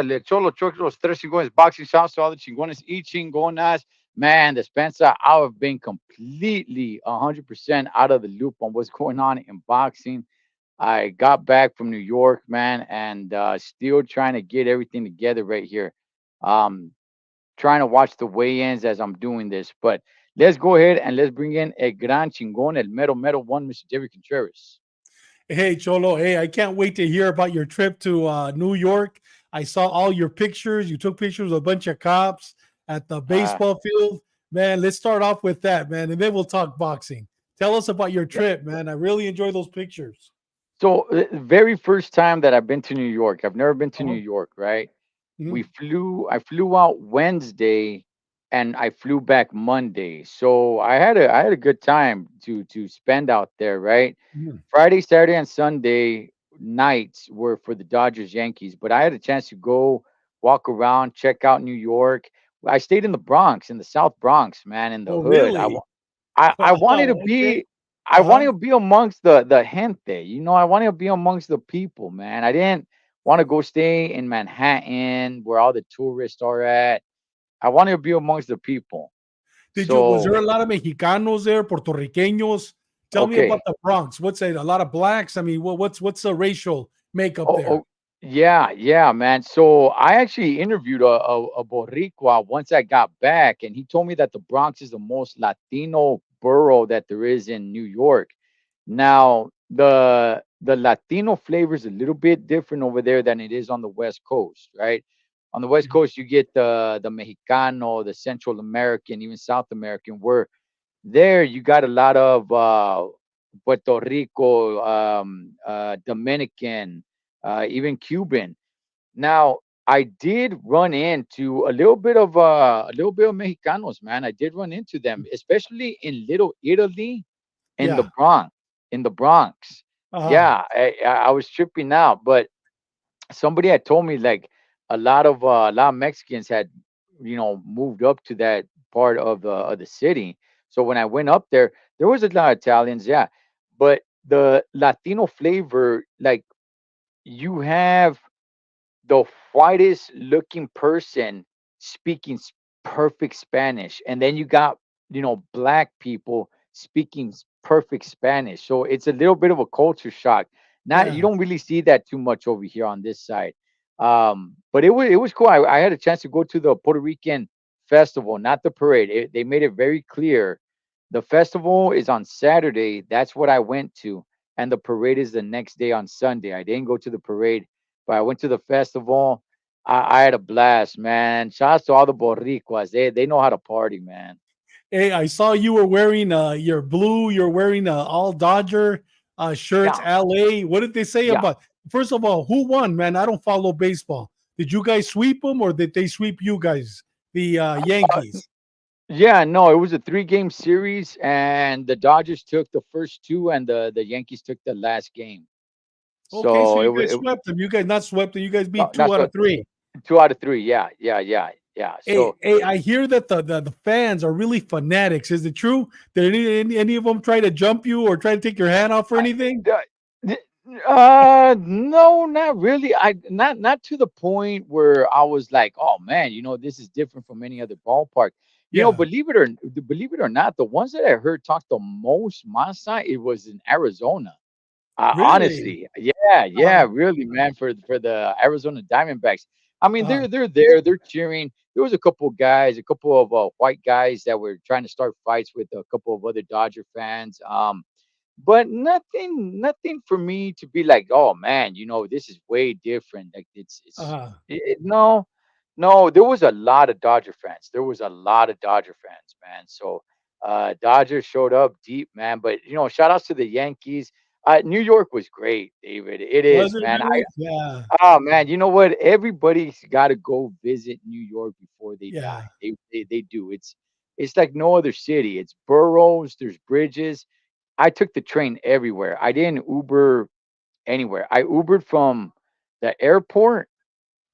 Órale, Cholo, Cholo, los tres chingones, boxing shots to all the chingones, y chingonas. Man, Spencer, I've been completely 100% out of the loop on what's going on in boxing. I got back from New York, man, and still trying to get everything together right here. Um, Trying to watch the weigh-ins as I'm doing this. But let's go ahead and let's bring in a gran chingon, el mero mero one, Mr. Jerry Contreras. Hey, Cholo. Hey, I can't wait to hear about your trip to New York. I saw all your pictures. You took pictures with a bunch of cops at the Uh, baseball field. Man, let's start off with that, man, and then we'll talk boxing. Tell us about your yeah. trip, man. I really enjoy those pictures. So the very first time that I've been to New York, I've never been to New Uh-huh. York, right? Mhm. I flew out Wednesday and I flew back Monday. So I had a good time to spend out there, right? Mhm. Friday, Saturday, and Sunday nights were for the Dodgers Yankees, but I had a chance to go walk around, check out New York. I stayed in the Bronx, in the South Bronx, man, in the Oh, hood. really? I wanted to Wow. Okay. be I wanted Uh-huh. to be amongst the gente, you know. I wanted to be amongst the people, man. I didn't want to go stay in Manhattan where all the tourists are at. I wanted to be amongst the people. Was So there a lot of Mexicanos there, Puertorriqueños? Tell me about okay. the Bronx. What's it? A lot of blacks? I mean, what's the racial makeup Oh, there? oh, yeah, yeah, man. So I actually interviewed a Boricua once I got back, and he told me that the Bronx is the most Latino borough that there is in New York. Now, the Latino flavor is a little bit different over there than it is on the West Coast, right? On the West Coast, you get the Mexicano, the Central American, even South American. Where there you got a lot of Puerto Rico, Dominican, even Cuban. Now, I did run into a little bit of Mexicanos, man. I did run into them, especially in Little Italy in the Yeah. Bronx. In the Bronx, Uh-huh. yeah, I was tripping out, but somebody had told me like a lot of Mexicans had moved up to that part of the city. So when I went up there, there was a lot of Italians, yeah, but the Latino flavor, like you have the whitest looking person speaking perfect Spanish, and then you got black people speaking perfect Spanish. So it's a little bit of a culture shock. Not You Yeah. don't really see that too much over here on this side. But it was cool. I had a chance to go to the Puerto Rican festival, not the parade. They made it very clear. The festival is on Saturday. That's what I went to, and the parade is the next day on Sunday. I didn't go to the parade, but I went to the festival. I had a blast, man. Shouts to all the Boricuas. They know how to party, man. Hey, I saw you were wearing your blue, you're wearing all Dodger shirts, Yeah, LA. What did they say yeah. about first of all, who won, man? I don't follow baseball. Did you guys sweep them or did they sweep you guys? The Uh, Yankees. yeah, no, it was a three-game series, and the Dodgers took the first two, and the Yankees took the last game. Okay, so So you guys it swept them. You guys not swept them. You guys no, beat two that's out of what three. 2 out of 3. Yeah, yeah, yeah, yeah. Hey, So hey, I hear that the fans are really fanatics. Is it true? Did any of them try to jump you or try to take your hand off or I, anything? n- no, not really. Not to the point where I was like, oh man, this is different from any other ballpark. Yeah. Believe it or not, the ones that I heard talk the most Masa, it was in Arizona. Really? Honestly, yeah, Uh, yeah, really, man, for the Arizona Diamondbacks. I mean, uh, they're there, they're cheering. There was a couple of guys, a couple of white guys that were trying to start fights with a couple of other Dodger fans. But nothing for me to be like, oh man, this is way different. Like uh, no, no. There was a lot of Dodger fans. There was a lot of Dodger fans, man. So Dodgers showed up deep, man. But shout outs to the Yankees. New York was great, David. It was is, it man. really? Yeah. Oh man, you know what? Everybody's got to go visit New York before they die. Yeah. They do. It's like no other city. It's boroughs. There's bridges. I took the train everywhere. I didn't Uber anywhere. I Ubered from the airport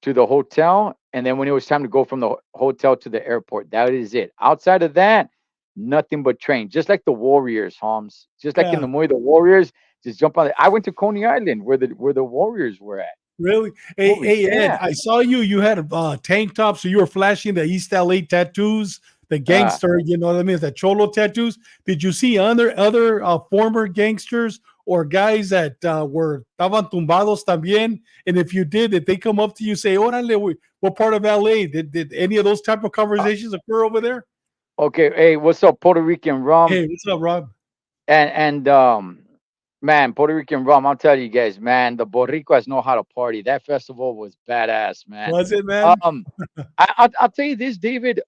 to the hotel, and then when it was time to go from the hotel to the airport, that is it. Outside of that, nothing but train. Just like the Warriors, Holmes. Just like in Yeah. the movie, the Warriors just jump on. I went to Coney Island, where the Warriors were at. Really? Hey, Oh hey, Ed, yeah. I saw you. You had a tank top, so you were flashing the East LA tattoos, the Uh, gangster. You know what I mean? The cholo tattoos. Did you see other former gangsters or guys that were estaban tumbados también? And if you did they come up to you say, "Órale, what part of LA?" Did any of those type of uh, conversations occur over there? okay. Hey, what's up, Puerto Rican rum? Hey, what's up, Rob? And man, Puerto Rican rum. I'll tell you guys, man, the Boricuas know how to party. That festival was badass, man. Was it, man? Um, I'll tell you this, David.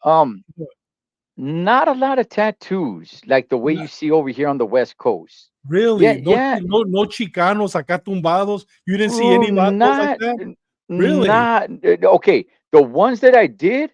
Not a lot of tattoos like the way you see over here on the West Coast. Yeah, Really? No, yeah. no Chicanos acá tumbados. You didn't see Bro, any vatos like not that? Really? not okay. The ones that I did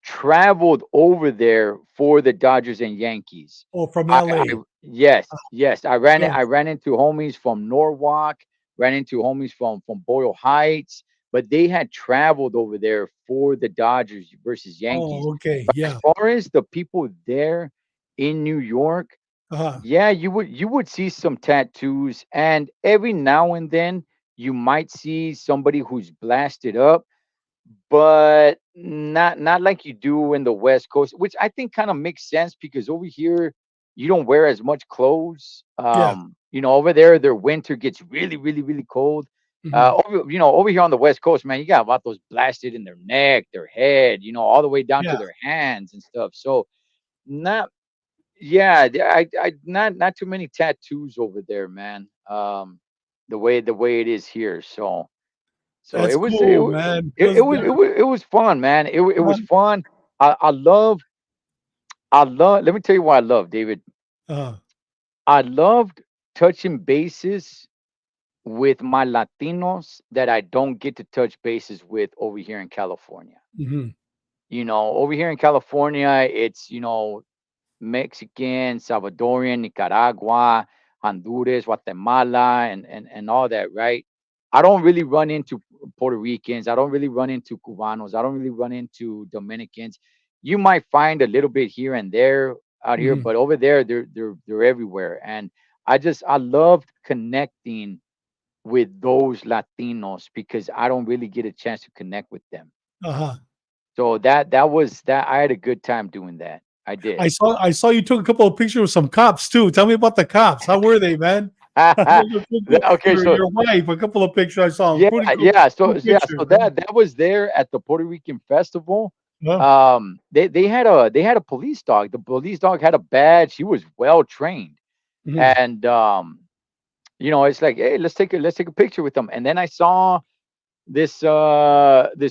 traveled over there for the Dodgers and Yankees. Oh, from I LA. yes, yes. I Yes. ran into homies from Norwalk, ran into homies from Boyle Heights, but they had traveled over there for the Dodgers versus Yankees. Oh, okay. But as Yeah. far as the people there in New York, Uh-huh. yeah, you would see some tattoos, and every now and then you might see somebody who's blasted up, but not like you do in the West Coast, which I think kind of makes sense because over here you don't wear as much clothes. Yeah. Over there their winter gets really, really, really cold. Mhm. Over here on the West Coast, man, you got about those blasted in their neck, their head, all the way down to Yeah. their hands and stuff. So not yeah, I not too many tattoos over there, man. The way it is here. So That's it was it cool, wa- man. it was it was it was fun, man. It was fun. I love. Let me tell you why I love David. uh, I loved touching bases with my Latinos that I don't get to touch bases with over here in California. mhm. Over here in California, it's Mexican, Salvadorian, Nicaragua, Honduras, Guatemala, and all that, right? I don't really run into Puerto Ricans. I don't really run into Cubanos. I don't really run into Dominicans. You might find a little bit here and there out here, Mhm. but over there, they're everywhere. And I loved connecting with those Latinos because I don't really get a chance to connect with them. Uh-huh. So that I had a good time doing that. I did. I saw you took a couple of pictures with some cops too. Tell me about the cops. How were they, man? Okay, so Your wife, a couple of pictures I saw. yeah, Pretty cool, yeah, so cool yeah, pictures, so man. that was there at the Puerto Rican festival. Huh? They had a police dog. The police dog had a badge. He was well trained, Mhm. and it's like, hey, let's take a picture with them. And then I saw this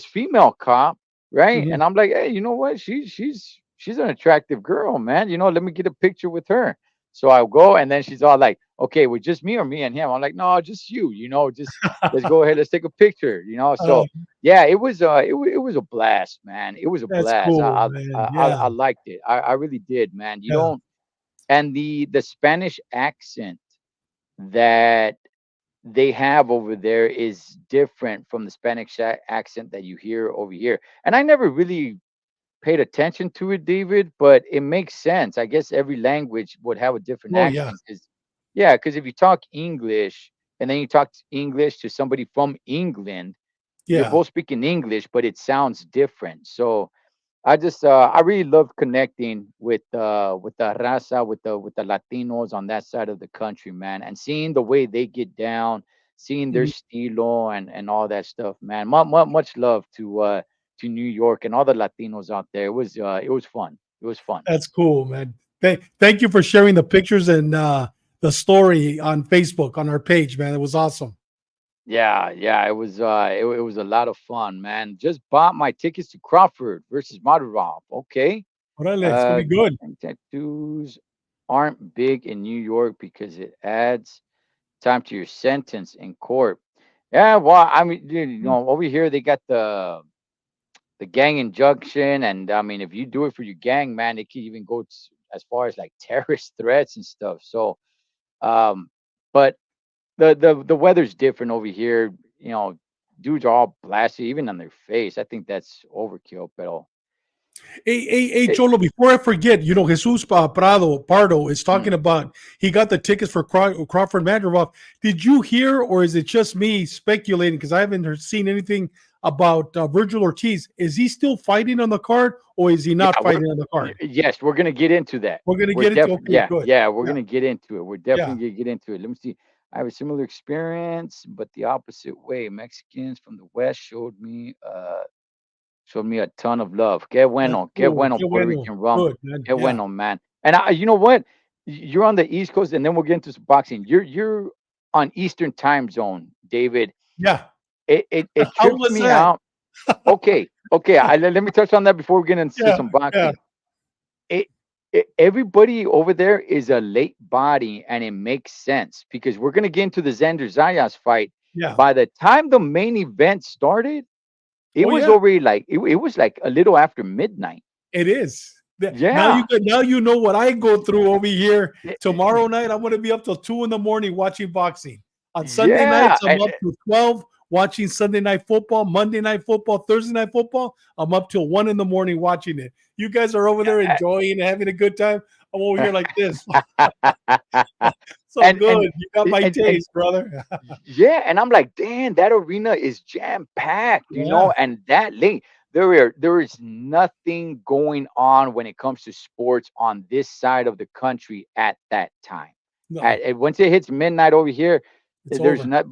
female cop, right? Mhm. And I'm like, hey, you know what? She's an attractive girl, man. Let me get a picture with her. So I go, and then she's all like, okay, with just me or me and him? I'm like, no, just you. Just let's go ahead, let's take a picture. Uh, So yeah, it was a blast, man. It was a that's blast. cool, I I man. I, Yeah. I liked it. I really did, man. You Yeah. don't and the Spanish accent that they have over there is different from the Spanish accent that you hear over here. And I never really paid attention to it, David, but it makes sense. I guess every language would have a different Oh, yeah. accent. Yeah, because if you talk English and then you talk English to somebody from England, you're Yeah. both speaking English, but it sounds different. So I really love connecting with the raza, with the Latinos on that side of the country, man, and seeing the way they get down, seeing their Mhm. stilo and all that stuff, man. Much love to New York and all the Latinos out there. It was fun. It was fun. That's cool, man. Thank you for sharing the pictures and the story on Facebook on our page, man. It was awesome. Yeah, yeah, it was a lot of fun, man. Just bought my tickets to Crawford versus Maturov. Okay. Orale, it's gonna be good. And tattoos aren't big in New York because it adds time to your sentence in court. Yeah, well, I mean, over here they got the gang injunction, and I mean, if you do it for your gang, man, it can even go as far as like terrorist threats and stuff. So, um, but the weather's different over here. Dudes are all blasted, even on their face. I think that's overkill, but Hey, Eh, Cholo, before I forget, Jesus Pardo is mm, talking about he got the tickets for Crawford Mandaroff. Did you hear, or is it just me speculating? Because I haven't seen anything about Virgil Ortiz. Is he still fighting on the card, or is he yeah, not fighting on the card? yes, we're gonna get into that. We're going to We're get into definitely, okay, yeah, good. yeah, we're Yeah, gonna get into it. We're yeah, definitely gonna get into it. Let me see. I have a similar experience, but the opposite way. Mexicans from the West showed me a ton of love. that's Que cool. bueno, Qué Puerto bueno. Rican rum. Good, man. Que Yeah, bueno, man. And you know what? You're on the East Coast, and then we'll get into some boxing. You're on Eastern time zone, David. yeah. It How trips was me that? out. Okay, okay. Let me touch on that before we get into Yeah, some yeah, boxing. it, Everybody over there is a late body, and it makes sense because we're gonna get into the Xander Zayas fight. yeah. By the time the main event started, it Oh, was yeah. already like it was like a little after midnight. It is. Yeah. Now you know what I go through over here. Y- Tomorrow night I'm going to be up till 2 in the morning watching boxing. On Sunday yeah. nights I'm up to 12 watching Sunday night football, Monday night football, Thursday night football. I'm up till 1 in the morning watching it. You guys are over there enjoying and having a good time. I'm over here like this. So And good. You got my and taste, brother. yeah, and I'm like, damn, that arena is jam packed, Yeah. and that late. There is nothing going on when it comes to sports on this side of the country at that time. No, Once it hits midnight over here, it's there's over.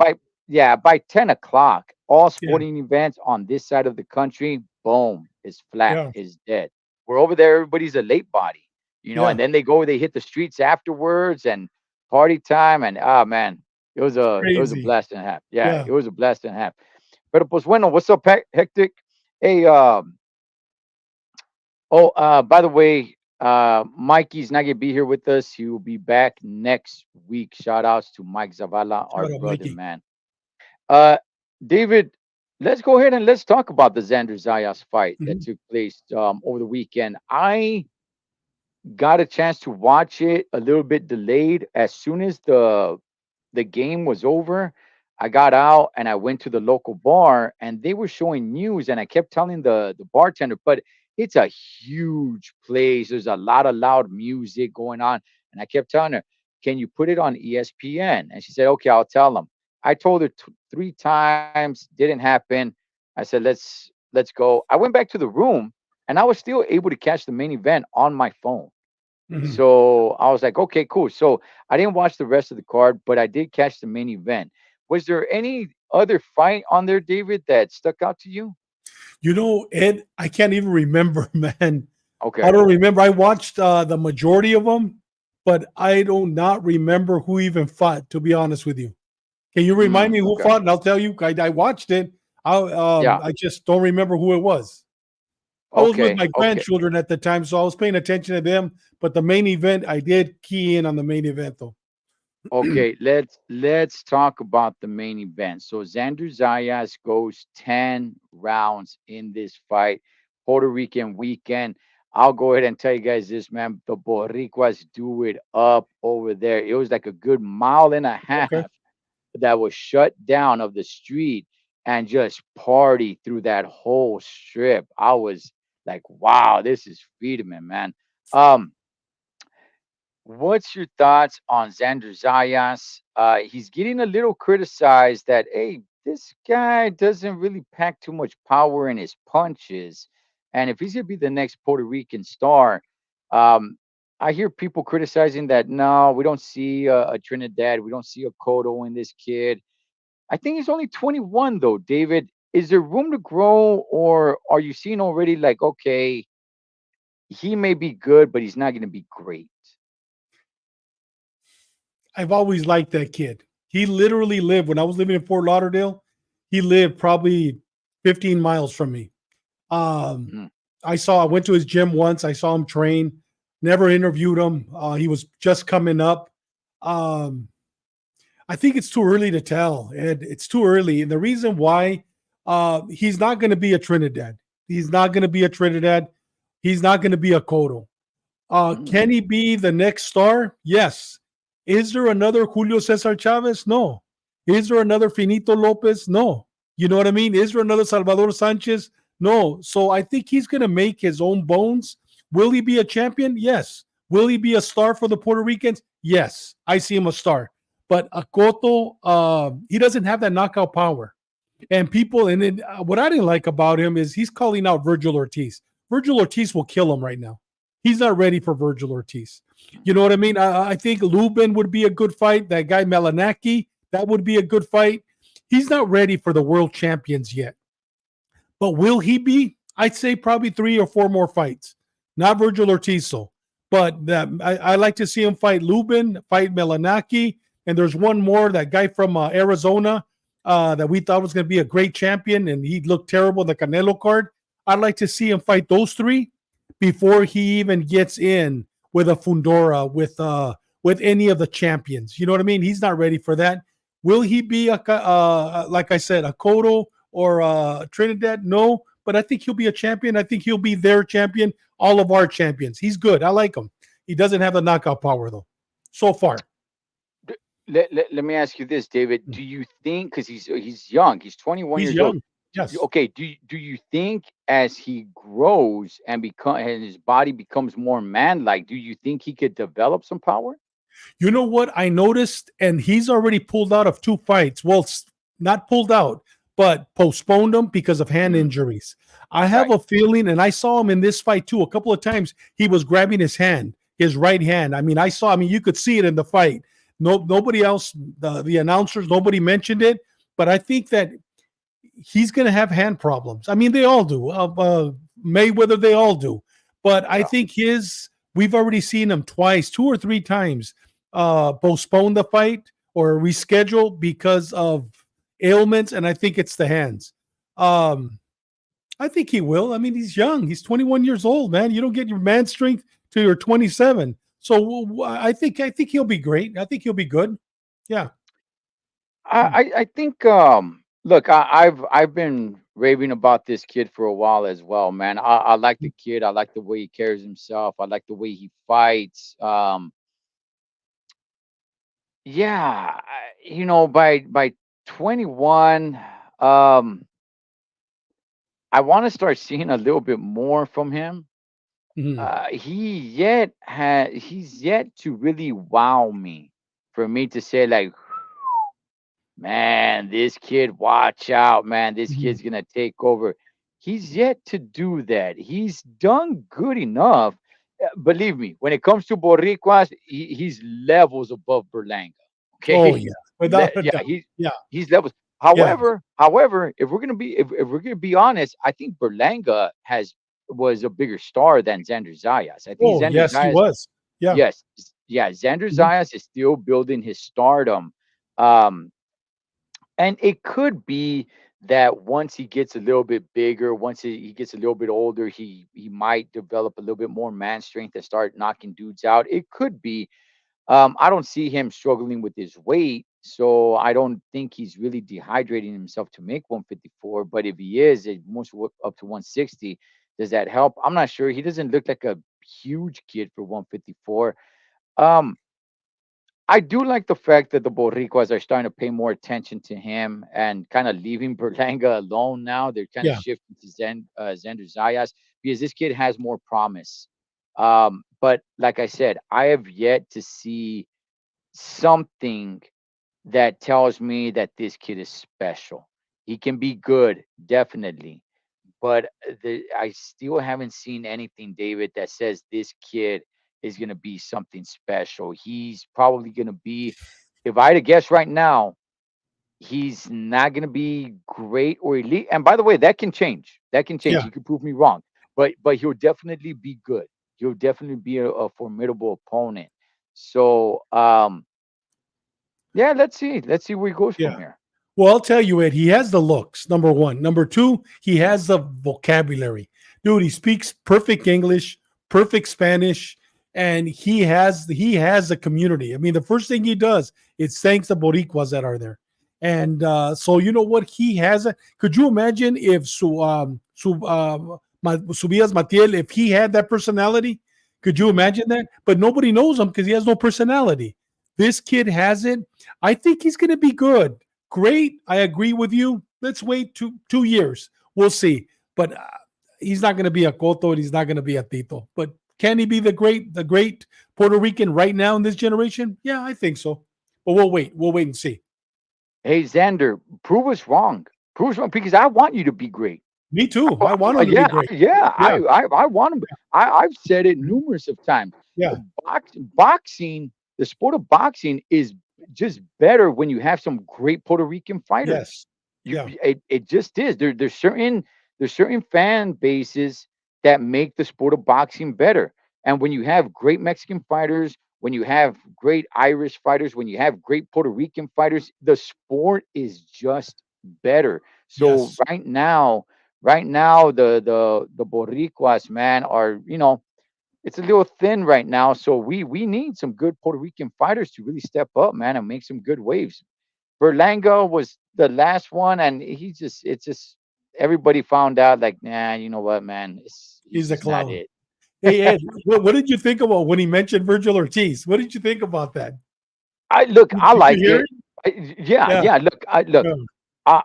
not by 10 o'clock, all Yeah. sporting events on this side of the country, boom, is flat, Yeah. is dead. We're over there, everybody's a late body, and Yeah. then they hit the streets afterwards and party time, and man, it was a Crazy. blast and a half. Yeah, Yeah. it was a blast and a half. Pero pues bueno, what's up, Hectic? Hey, by the way, Mikey's not gonna be here with us. He will be back next week. Shout outs to Mike Zavala, our Shout out, brother, Mikey. man. Uh, David, let's go ahead and let's talk about the Xander Zayas fight that Mhm. took place over the weekend. I got a chance to watch it a little bit delayed. As soon as the game was over, I got out and I went to the local bar, and they were showing news, and I kept telling the bartender, but it's a huge place. There's a lot of loud music going on. And I kept telling her, can you put it on ESPN? And she said, okay, I'll tell them. I told her 3 times, didn't happen. I said, let's go. I went back to the room, and I was still able to catch the main event on my phone. Mhm. So I was like, okay, cool. So I didn't watch the rest of the card, but I did catch the main event. Was there any other fight on there, David, that stuck out to you? Ed, I can't even remember, man. I Okay. don't remember. I watched the majority of them, but I do not remember who even fought, to be honest with you. Can you remind me who Okay. fought? And I'll tell you, I watched it. Yeah. I just don't remember who it was. I was with Okay. my Okay. grandchildren at the time, so I was paying attention to them. But the main event, I did key in on the main event, though. Okay. Let's talk about the main event. So Xander Zayas goes 10 rounds in this fight. Puerto Rican weekend. I'll go ahead and tell you guys this, man. The Boricuas do it up over there. It was like a good mile and a half Okay. that was shut down of the street and just party through that whole strip. I was like, wow, this is freedom, man. Um, what's your thoughts on Xander Zayas? He's getting a little criticized that, hey, this guy doesn't really pack too much power in his punches. And if he's going to be the next Puerto Rican star, um, I hear people criticizing that, no, we don't see a Trinidad, we don't see a Cotto in this kid. I think he's only 21 though, David. Is there room to grow, or are you seeing already like, okay, he may be good, but he's not going to be great? I've always liked that kid. He literally lived when I was living in Fort Lauderdale. He lived probably 15 miles from me. Um, Mm, I went to his gym once. I saw him train. Never interviewed him. He was just coming up. Um, I think it's too early to tell, and it's too early. And the reason why, he's not going to be a Trinidad. He's not going to be a Trinidad. He's not going to be a Cotto. mm, Can he be the next star? Yes. Is there another Julio Cesar Chavez? No. Is there another Finito Lopez? No. You know what I mean? Is there another Salvador Sanchez? No. So I think he's going to make his own bones. Will he be a champion? Yes. Will he be a star for the Puerto Ricans? Yes. I see him a star. But Akoto, he doesn't have that knockout power. And people, and then what I didn't like about him is he's calling out Virgil Ortiz. Virgil Ortiz will kill him right now. He's not ready for Virgil Ortiz. You know what I mean? I think Lubin would be a good fight. That guy Melanaki, that would be a good fight. He's not ready for the world champions yet. But will he be? I'd say probably 3 or 4 more fights. Not Virgil Ortiz, so. But I like to see him fight Lubin, fight Melanaki, and there's one more, that guy from Arizona that we thought was going to be a great champion, and he looked terrible in the Canelo card. I'd like to see him fight those 3 before he even gets in with a Fundora, with any of the champions. You know what I mean? He's not ready for that. Will he be like I said, a Cotto or Trinidad? No, but I think he'll be a champion. I think he'll be their champion, all of our champions. He's good. I like him. He doesn't have the knockout power though, so far. Let me ask you this, David. Do you think, because he's young, he's 21 He's years old. young. Yes. Okay, do you think as he grows and his body becomes more man-like, do you think he could develop some power? You know what I noticed, and he's already pulled out of 2 fights. Well, not pulled out, but postponed them because of hand Mm, injuries. I have right. a feeling, and I saw him in this fight too. A couple of times he was grabbing his hand, his right hand. I mean, you could see it in the fight. No, nobody else, the announcers, nobody mentioned it, but I think that he's going to have hand problems. I mean, they all do. Mayweather, they all do. But I Yeah. think we've already seen him twice, 2 or 3 times, postpone the fight or reschedule because of ailments. And I think it's the hands. Um, I think he will. I mean, he's young. He's 21 years old, man. You don't get your man strength till you're 27. So I think he'll be great. I think he'll be good. Yeah. I think look, I've been raving about this kid for a while as well, man. I like the kid. I like the way he carries himself. I like the way he fights. Yeah, by 21, um, I want to start seeing a little bit more from him. Mhm. He's yet to really wow me for me to say like, man, this kid, watch out, man. This Mhm. kid's gonna take over. He's yet to do that. He's done good enough. Believe me, when it comes to Boricuas, he's levels above Berlanga. Oh Okay, yeah, without a Yeah, doubt. Yeah. he's levels. Yeah. However, if we're gonna be honest, I think Berlanga has was a bigger star than Xander Zayas. I think Oh, Xander yes, he Zayas, was. Yeah. yes, yeah, Xander Mhm. Zayas is still building his stardom. Um, and it could be that once he gets a little bit bigger, once he gets a little bit older, he might develop a little bit more man strength and start knocking dudes out. It could be. I don't see him struggling with his weight, so I don't think he's really dehydrating himself to make 154. But if he is, up to 160. Does that help? I'm not sure. He doesn't look like a huge kid for 154. Um, I do like the fact that the Boricuas are starting to pay more attention to him and kind of leaving Berlanga alone now. They're kind of Yeah. shifting to Xander Zayas because this kid has more promise. But like I said, I have yet to see something that tells me that this kid is special. He can be good, definitely, but I still haven't seen anything, David, that says this kid is going to be something special. He's probably going to be, if I had to guess right now, he's not going to be great or elite. And by the way, that can change. That can change. Yeah. You can prove me wrong, but he'll definitely be good. He'll definitely be a formidable opponent. So, yeah, let's see where he goes from Yeah. here. Well, I'll tell you, Ed, he has the looks, number one. Number two, he has the vocabulary. Dude, he speaks perfect English, perfect Spanish, and he has a community. I mean, the first thing he does is thanks the Boricuas that are there. And so you know what he has. Could you imagine if Subias Matiel, if he had that personality? Could you Mhm. imagine that? But nobody knows him because he has no personality. This kid has it. I think he's going to be good. Great. I agree with you. Let's wait 2 years. We'll see. but he's not going to be a Cotto and he's not going to be a Tito. But can he be the great Puerto Rican right now in this generation? Yeah, I think so. But we'll wait. We'll wait and see. Hey, Xander, prove us wrong. Prove us wrong because I want you to be great. Me too. I want him to be Yeah, great. yeah. Yeah, I want him. I've said it numerous of times. yeah, Boxing, the sport of boxing is just better when you have some great Puerto Rican fighters. yes, yeah, It just is. There's certain fan bases that make the sport of boxing better. And when you have great Mexican fighters, when you have great Irish fighters, when you have great Puerto Rican fighters, the sport is just better. So yes. right now the Boricuas, man, are, it's a little thin right now. So we need some good Puerto Rican fighters to really step up, man, and make some good waves. Berlanga was the last one, and it's just everybody found out like, nah, you know what, man, he's He's a just not clown. it. Hey Ed, what did you think about when he mentioned Virgil Ortiz? What did you think about that? I look, Did I you like hear it. it? Yeah, Yeah, yeah. Look. yeah. I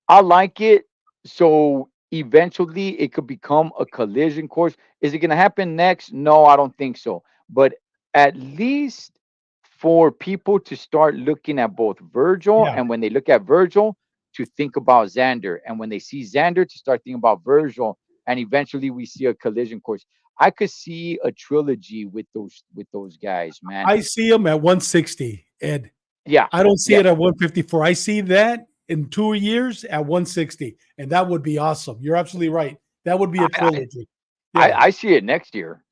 I like it. So eventually it could become a collision course. Is it going to happen next? No, I don't think so. But at least for people to start looking at both Virgil, Yeah. and when they look at Virgil, to think about Xander, and when they see Xander, to start thinking about Virgil, and eventually we see a collision course. I could see a trilogy with those guys, man. I see him at 160, Ed. Yeah, I don't see yeah. it at 154. I see that in 2 years at 160, and that would be awesome. You're absolutely right. That would be I a I, trilogy. Yeah. I see it next year.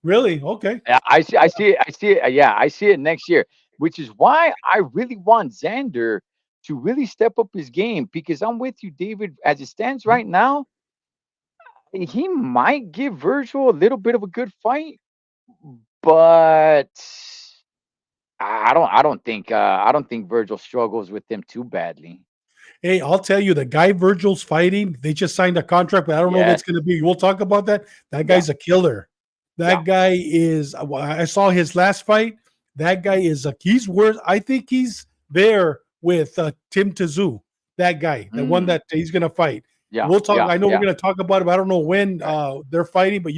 Really? Okay. Yeah, I see it. Yeah, I see it next year, which is why I really want Xander to really step up his game because I'm with you, David. As it stands right now, he might give Virgil a little bit of a good fight, but I don't think Virgil struggles with them too badly. Hey, I'll tell you, the guy Virgil's fighting, they just signed a contract, but I don't know if it's Yes. going to be. We'll talk about that. That Yeah. guy's a killer. Yeah. That guy is. I saw his last fight. That guy is a. He's worth. I think he's there with Tim Tszyu. That guy, the one Mm, that he's going to fight. yeah. We'll talk. Yeah. I know we're Yeah. going to talk about it, but I don't know when Right. they're fighting. But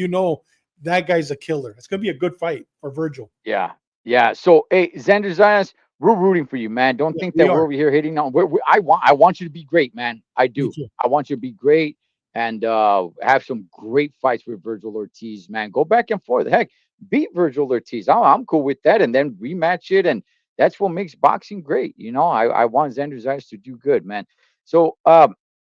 that guy's a killer. It's going to be a good fight for Virgil. Yeah, yeah. So, hey, Xander Zayas, we're rooting for you, man. Don't Yeah, think we that we're are. over here hitting on. I want you to be great, man. I Me do. too. I want you to be great and have some great fights with Virgil Ortiz, man. Go back and forth. Heck, beat Virgil Ortiz. I'm cool with that, and then rematch it, and that's what makes boxing great. I want Xander Zayas to do good, man. So,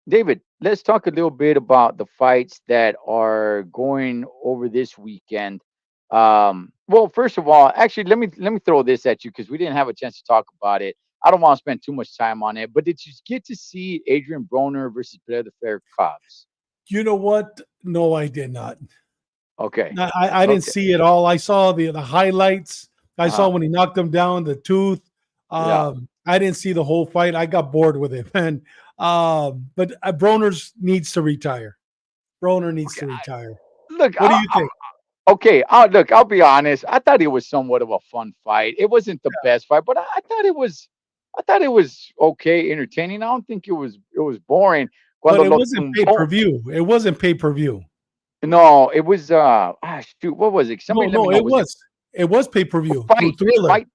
David, let's talk a little bit about the fights that are going over this weekend. Well, first of all, actually, let me throw this at you because we didn't have a chance to talk about it. I don't want to spend too much time on it, but did you get to see Adrian Broner versus Blair the Fair Cobbs? You know what? No, I did not. Okay, I didn't okay, see it all. I saw the highlights. I saw uh-huh. when he knocked him down, the tooth. Yeah, I didn't see the whole fight. I got bored with it, man. But Broner's needs to retire. Broner needs okay. to retire. Look, What do you think? okay. Look, I'll be honest. I thought it was somewhat of a fun fight. It wasn't the best fight, but I thought it was. I thought it was okay, entertaining. I don't think it was boring. But Cuando it lo wasn't pay tumbó. per view. It wasn't pay per view. No, it was shoot, what was it? No, Somebody let me no, know. it Was it was. It was pay per a view through fight? Thriller. Fight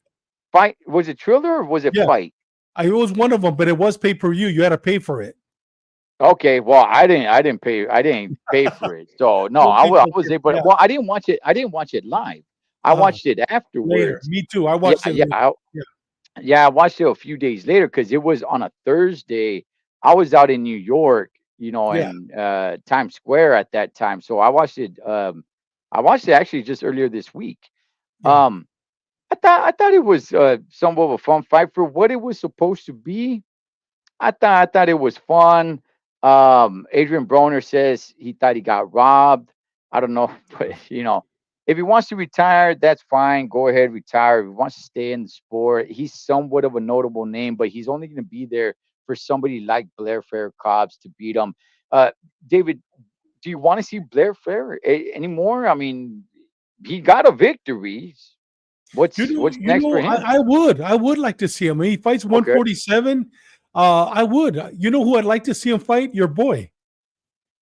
Fight, was it Triller or was it Yeah, Fight? it was one of them, but it was pay per view. You had to pay for it. Okay, well, I didn't pay for it. So no, Some I people was did. able to, Yeah, well, I didn't watch it live. I uh, watched it later. afterwards. Me too. I Yeah, watched it yeah, later. Yeah, yeah, I watched it a few days later because it was on a Thursday. I was out in New York, yeah, in Times Square at that time. So I watched it actually just earlier this week. yeah. Um I thought it was somewhat of a fun fight for what it was supposed to be. I thought it was fun. Adrian Broner says he thought he got robbed. I don't know, but if he wants to retire, that's fine. Go ahead, retire. If he wants to stay in the sport, he's somewhat of a notable name, but he's only going to be there for somebody like Blair Fair Cobbs to beat him. Uh, David, do you want to see Blair Fair anymore? I mean, he got a victory. What's next for him? I would like to see him. He fights Okay. 147. I would. You know who I'd like to see him fight? Your boy.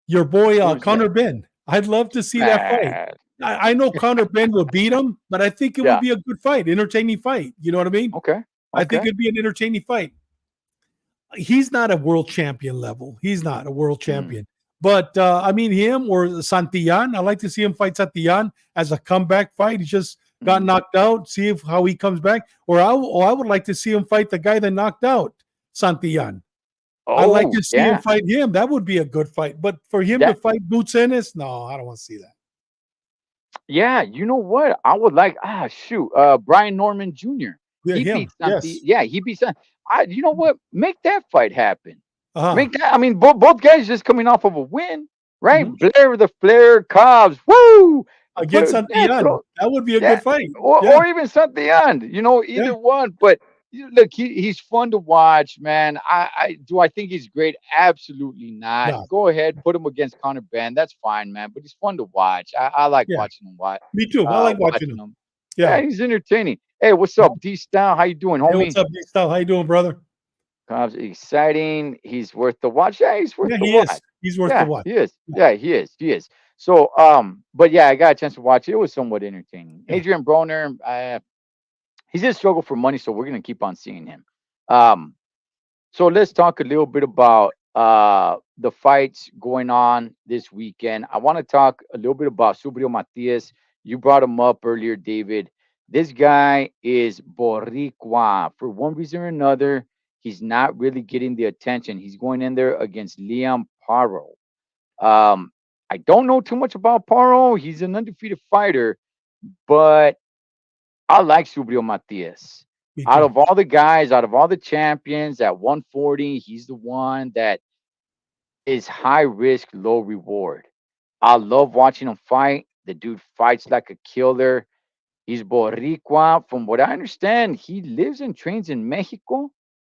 Your boy Who's that? Conor Ben. I'd love to see that fight. Man. I know Conor Ben will beat him, but I think it would Yeah. be a good fight, entertaining fight. You know what I mean? Okay. I think Okay. it'd be an entertaining fight. He's not a world champion level. He's not a world Mm, champion. But I mean, him or Santillan, I like to see him fight Santillan as a comeback fight. He just got mm. knocked out. See if how he comes back. Or I would like to see him fight the guy that knocked out Santillan. I'd like Oh, to see him yeah. fight him. That would be a good fight. But for him to That fight Boots Ennis, no, I don't want to see that. yeah, you know what? I would like shoot, Brian Norman Jr. Yeah, He him. beat something. Yes. Yeah, he beat some. You know what? Make that fight happen. Uh-huh. Make that. I mean, both guys just coming off of a win, right? Mhm. Blair the Flair, Cobbs, woo! Against Yeah, Santillan. throw, That would be a yeah, good fight. Yeah. or even something on. Yeah. Either one. But look, he's fun to watch, man. I think he's great? Absolutely not. No. Go ahead, put him against Conor Ben. That's fine, man. But he's fun to watch. I like Yeah. watching him. Me too. I like watching Watching him. him. Yeah. Yeah, he's entertaining. Hey, what's up, D Style? How you doing, Hey, what's homie? up, Big Style? How you doing, brother? Cobb's exciting. He's worth the watch. Yeah, he's worth Yeah, the he is. watch. He's worth the Yeah, watch. he is. Yeah. Yeah, he is. He is. So, but yeah, I got a chance to watch it. It was somewhat entertaining. Yeah. Adrian Broner, he's in struggle for money, so we're gonna keep on seeing him. Um, so let's talk a little bit about the fights going on this weekend. I want to talk a little bit about Subriel Matias. You brought him up earlier, David. This guy is Boricua. For one reason or another, he's not really getting the attention. He's going in there against Liam Paro. I don't know too much about Paro. He's an undefeated fighter, but I like Subriel Matias. Me Out too. of all the guys, out of all the champions at 140, he's the one that is high risk, low reward. I love watching him fight. The dude fights like a killer. He's Boricua. From what I understand, he lives and trains in Mexico.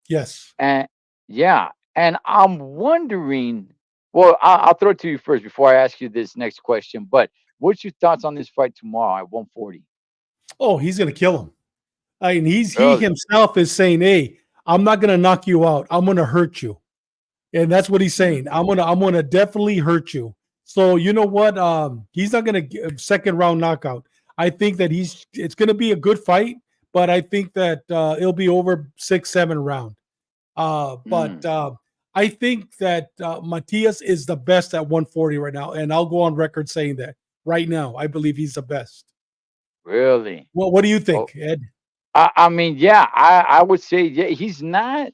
Yes. And yeah, and I'm wondering. Well, I'll throw it to you first before I ask you this next question. But what's your thoughts on this fight tomorrow at 140? Oh, he's gonna kill him. I mean, he Really? himself is saying, "Hey, I'm not gonna knock you out. I'm gonna hurt you," and that's what he's Mm, saying. I'm gonna definitely hurt you. So you know what? He's not gonna give second round knockout. I think that it's gonna be a good fight, but I think that it'll be over 6, 7 round. But mm, I think that Matias is the best at 140 right now, and I'll go on record saying that right now. I believe he's the best. really? Well, what do you Oh, think, Ed? I mean, yeah, I would say, yeah, he's not.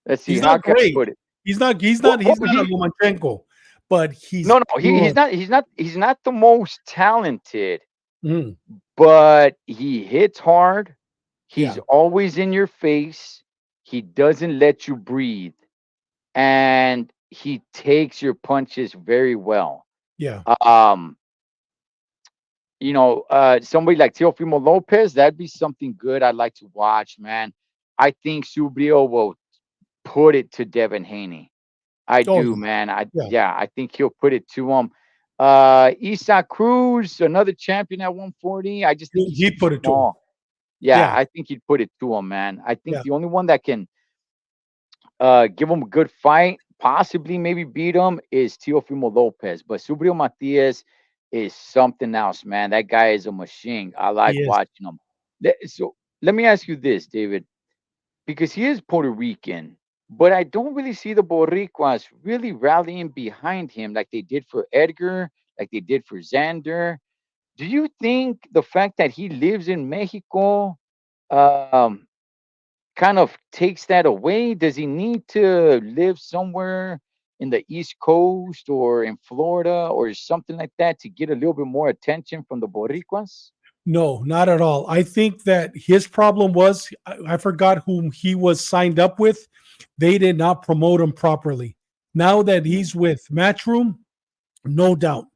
Let's see, He's how not can I great. put it? He's not. He's Well, not. well He's not a Lomachenko, but he's no, no, he's good. not. He's not the most talented, Mhm. but he hits hard. He's Yeah, always in your face. He doesn't let you breathe, and he takes your punches very well. yeah. Um, somebody like Teofimo Lopez, that'd be something good. I'd like to watch, man. I think Subrio will put it to Devin Haney. I Oh do, yeah, man. yeah. I think he'll put it to him. Isak Cruz, another champion at 140. I just think he's He too put it to him. small. Yeah, Yeah, I think he'd put it to him, man. I think yeah. the only one that can give him a good fight, possibly maybe beat him, is Teofimo Lopez. But Subriel Matias is something else, man. That guy is a machine. I like He is. watching him. So let me ask you this, David, because he is Puerto Rican, but I don't really see the Boricuas really rallying behind him like they did for Edgar, like they did for Xander. Do you think the fact that he lives in Mexico um, kind of takes that away? Does he need to live somewhere in the East Coast or in Florida or something like that to get a little bit more attention from the Boricuas? No, not at all. I think that his problem was I forgot whom he was signed up with. They did not promote him properly. Now that Mm, he's with Matchroom, no doubt.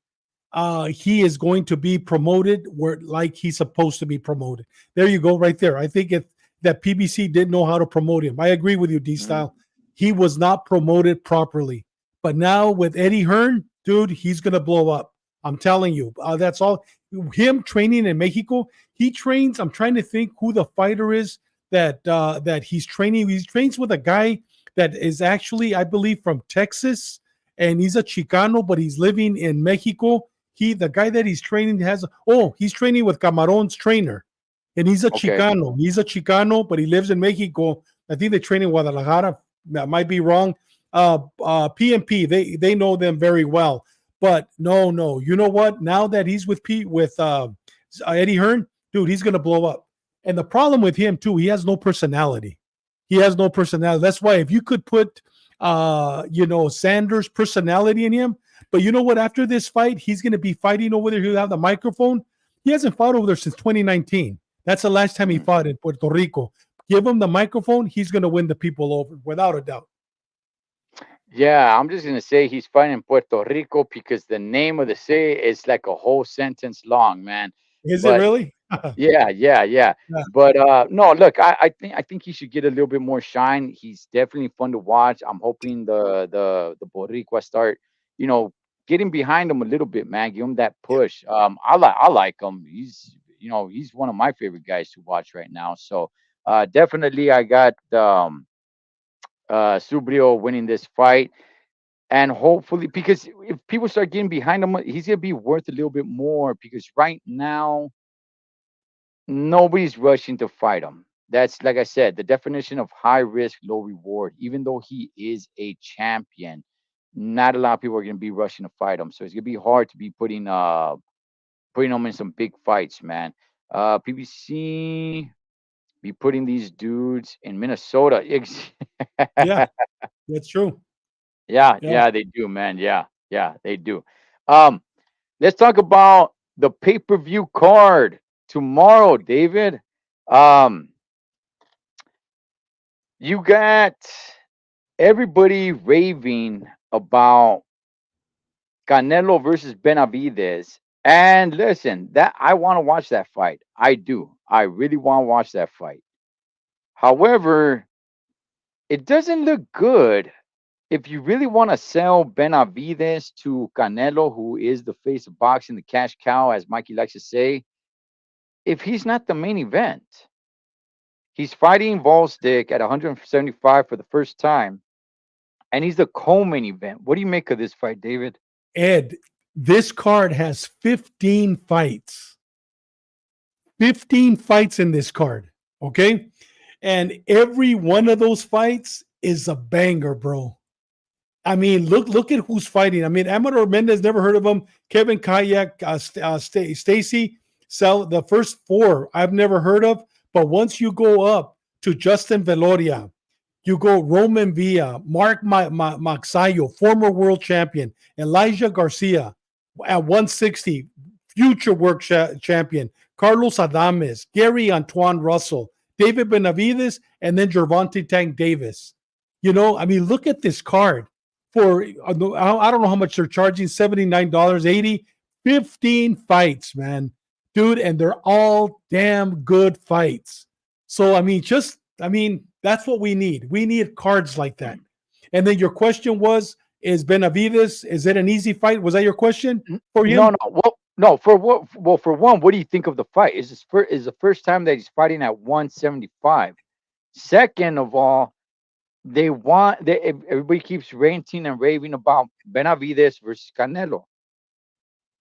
He is going to be promoted where like he's supposed to be promoted. There you go, right there. I think if that PBC didn't know how to promote him. I agree with you, D mm, Style. He was not promoted properly. But now with Eddie Hearn, dude, he's gonna blow up. I'm telling you. That's all. Him training in Mexico. He trains. I'm trying to think who the fighter is that he's training. He trains with a guy that is actually, I believe, from Texas, and he's a Chicano, but he's living in Mexico. The guy that he's training he's training with Camaron's trainer, and he's a Okay. Chicano. He's a Chicano, but he lives in Mexico. I think they train in Guadalajara. I might be wrong. PMP, they know them very well. But no, you know what? Now that he's with Eddie Hearn, dude, he's gonna blow up. And the problem with him too, he has no personality. He has no personality. That's why if you could put Sanders' personality in him, but you know what? After this fight, he's gonna be fighting over there. He'll have the microphone. He hasn't fought over there since 2019. That's the last time he Mm. fought in Puerto Rico. Give him the microphone, he's gonna win the people over without a doubt. Yeah, I'm just gonna say he's fighting in Puerto Rico because the name of the city is like a whole sentence long, man. Is it But really? yeah, yeah, yeah. Yeah, But no, look, I think he should get a little bit more shine. He's definitely fun to watch. I'm hoping the Boricua start, you know, getting behind him a little bit, man. Give him that yeah, push. I like him. He's one of my favorite guys to watch right now. So definitely I got Subrio winning this fight. And hopefully, because if people start getting behind him, he's gonna be worth a little bit more. Because right now, nobody's rushing to fight him. That's like I said, the definition of high risk, low reward. Even though he is a champion, not a lot of people are gonna be rushing to fight him. So it's gonna be hard to be putting him in some big fights, man. PBC be putting these dudes in Minnesota. yeah, that's true. Yeah, Yeah, yeah, they do, man. Yeah, yeah, they do. Um, let's talk about the pay-per-view card tomorrow, David. Um, you got everybody raving about Canelo versus Benavides. And listen, that I want to watch that fight. I do. I really want to watch that fight. However, it doesn't look good if you really want to sell Benavides to Canelo, who is the face of boxing, the cash cow, as Mikey likes to say, if he's not the main event, he's fighting Volstick at 175 for the first time, and he's the co-main event. What do you make of this fight, David? Ed, this card has 15 fights. 15 fights in this card. Okay. And every one of those fights is a banger, bro. I mean, look at who's fighting. I mean, Amador Mendez, never heard of him. Kevin Kayak, Stacy, Sell the first four I've never heard of. But once you go up to Justin Veloria, you go Roman Villa, Mark Maxayo, former world champion, Elijah Garcia at 160, future champion, Carlos Adames, Gary Antoine Russell, David Benavides, and then Gervonta Tank Davis. I mean, look at this card for I don't know how much they're charging, $79, 80, 15 fights, man. Dude, and they're all damn good fights. So that's what we need. We need cards like that. And then your question was, is Benavides, is it an easy fight? Was that your question for No, him? no. Well, no. For what? Well, for one, what do you think of the fight? Is the first time that he's fighting at 175? Second of all, everybody keeps ranting and raving about Benavides versus Canelo.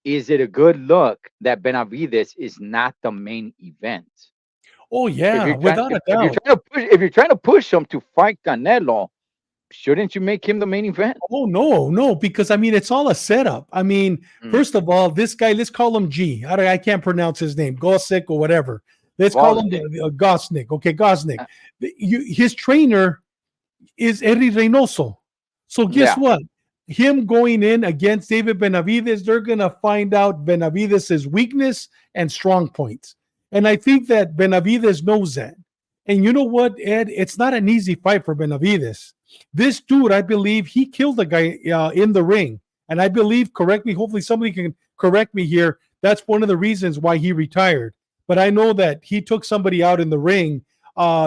Is it a good look that Benavides is not the main event? Oh If yeah, you're trying without a if you're doubt. trying to push him to fight Canelo, shouldn't you make him the main event? Oh no, because I mean it's all a setup. I mean, Mm. first of all, this guy, let's call him G. I can't pronounce his name, Gosek or whatever. Let's call him Gosnick. Gosnick. Okay, Gosnick. Uh, His trainer is Eddie Reynoso. So guess Yeah. what? Him going in against David Benavides, they're gonna find out Benavides' weakness and strong points. And I think that Benavides knows that. And you know what, Ed? It's not an easy fight for Benavides. This dude, I believe, he killed a guy in the ring. And I believe, correct me, hopefully somebody can correct me here. That's one of the reasons why he retired. But I know that he took somebody out in the ring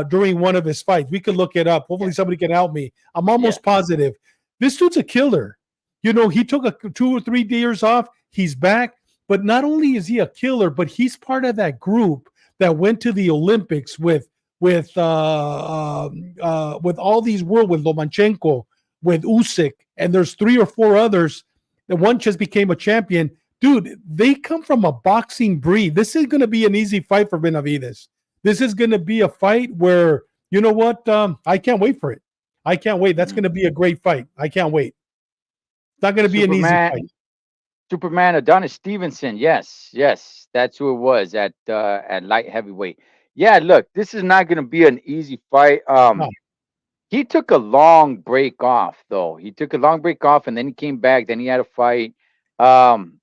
during one of his fights. We could look it up. Hopefully Yeah. somebody can help me. I'm Yeah. almost positive. This dude's a killer. He took 2 or 3 years off. He's back. But not only is he a killer, but he's part of that group that went to the Olympics with all these with Lomachenko, with Usyk, and there's 3 or 4 others. The one just became a champion. Dude, they come from a boxing breed. This is going to be an easy fight for Benavides. This is going to be a fight where, you know what? I can't wait for it. I can't wait. That's going to Mhm. be a great fight. I can't wait. It's not going to be an easy Superman, fight. Superman Adonis Stevenson. Yes, yes, that's who it was at light heavyweight. Yeah, look, this is not going to be an easy fight. No. He took a long break off, though. He took a long break off, and then he came back. Then he had a fight. Um,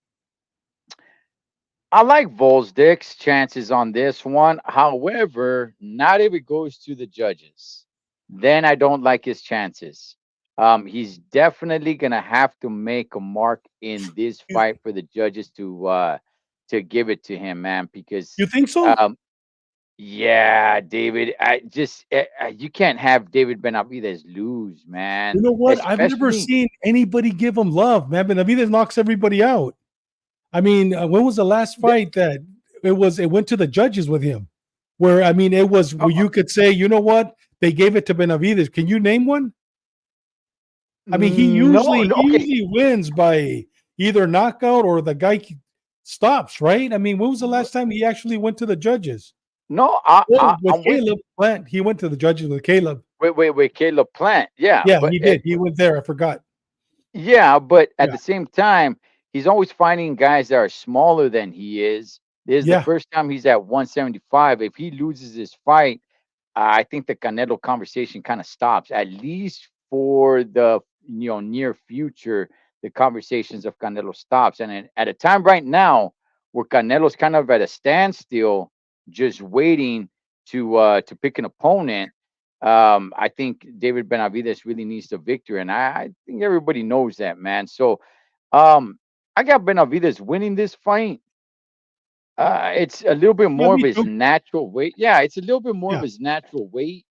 I like Volsdik's chances on this one. However, not if it goes to the judges. Then I don't like his chances. He's definitely gonna have to make a mark in this You, fight for the judges to give it to him, man. Because you think so? um, yeah, David, you can't have David Benavidez lose, You man. know what? I've never Especially seen anybody give him love, man. Benavides knocks everybody out. I mean, when was the last fight that it went to the judges with him? Where I mean, it was where you could say, you know what, they gave it to Benavides. Can you name one? I mean, no, no, he okay, usually wins by either knockout or the guy stops, right? I mean, when was the last time he actually went to the judges? no, Oh, with I'm with Caleb Plant, he went to the judges with Caleb. wait, Caleb Plant. Yeah, Yeah, but he did. He went there. I forgot. yeah, but at Yeah, the same time, he's always fighting guys that are smaller than he is. This is the yeah. first time he's at 175. If he loses this fight, I think the Canelo conversation kind of stops, at least for the near future. The conversations of Canelo stops, and at a time right now where Canelo's kind of at a standstill, just waiting to pick an opponent. I think David Benavidez really needs the victory, and I think everybody knows that, man. So, um, I got Benavidez winning this fight. It's a little bit Yeah, more of me his too. natural weight. Yeah, it's a little bit more of Yeah. his natural weight.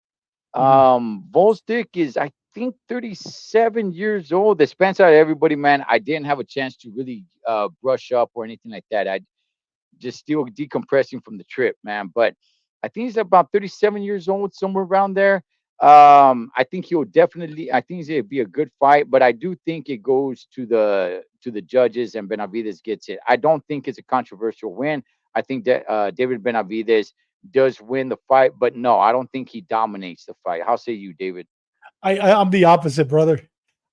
Mhm. Volstick is, I think, 37 years old. That spans out everybody, man. I didn't have a chance to really brush up or anything like that. I just still decompressing from the trip, man. But I think he's about 37 years old, somewhere around there. I think he'll definitely. I think it'll be a good fight, but I do think it goes to the judges and Benavidez gets it. I don't think it's a controversial win. I think that David Benavidez does win the fight, but no, I don't think he dominates the fight. How say you, David? I'm the opposite, brother.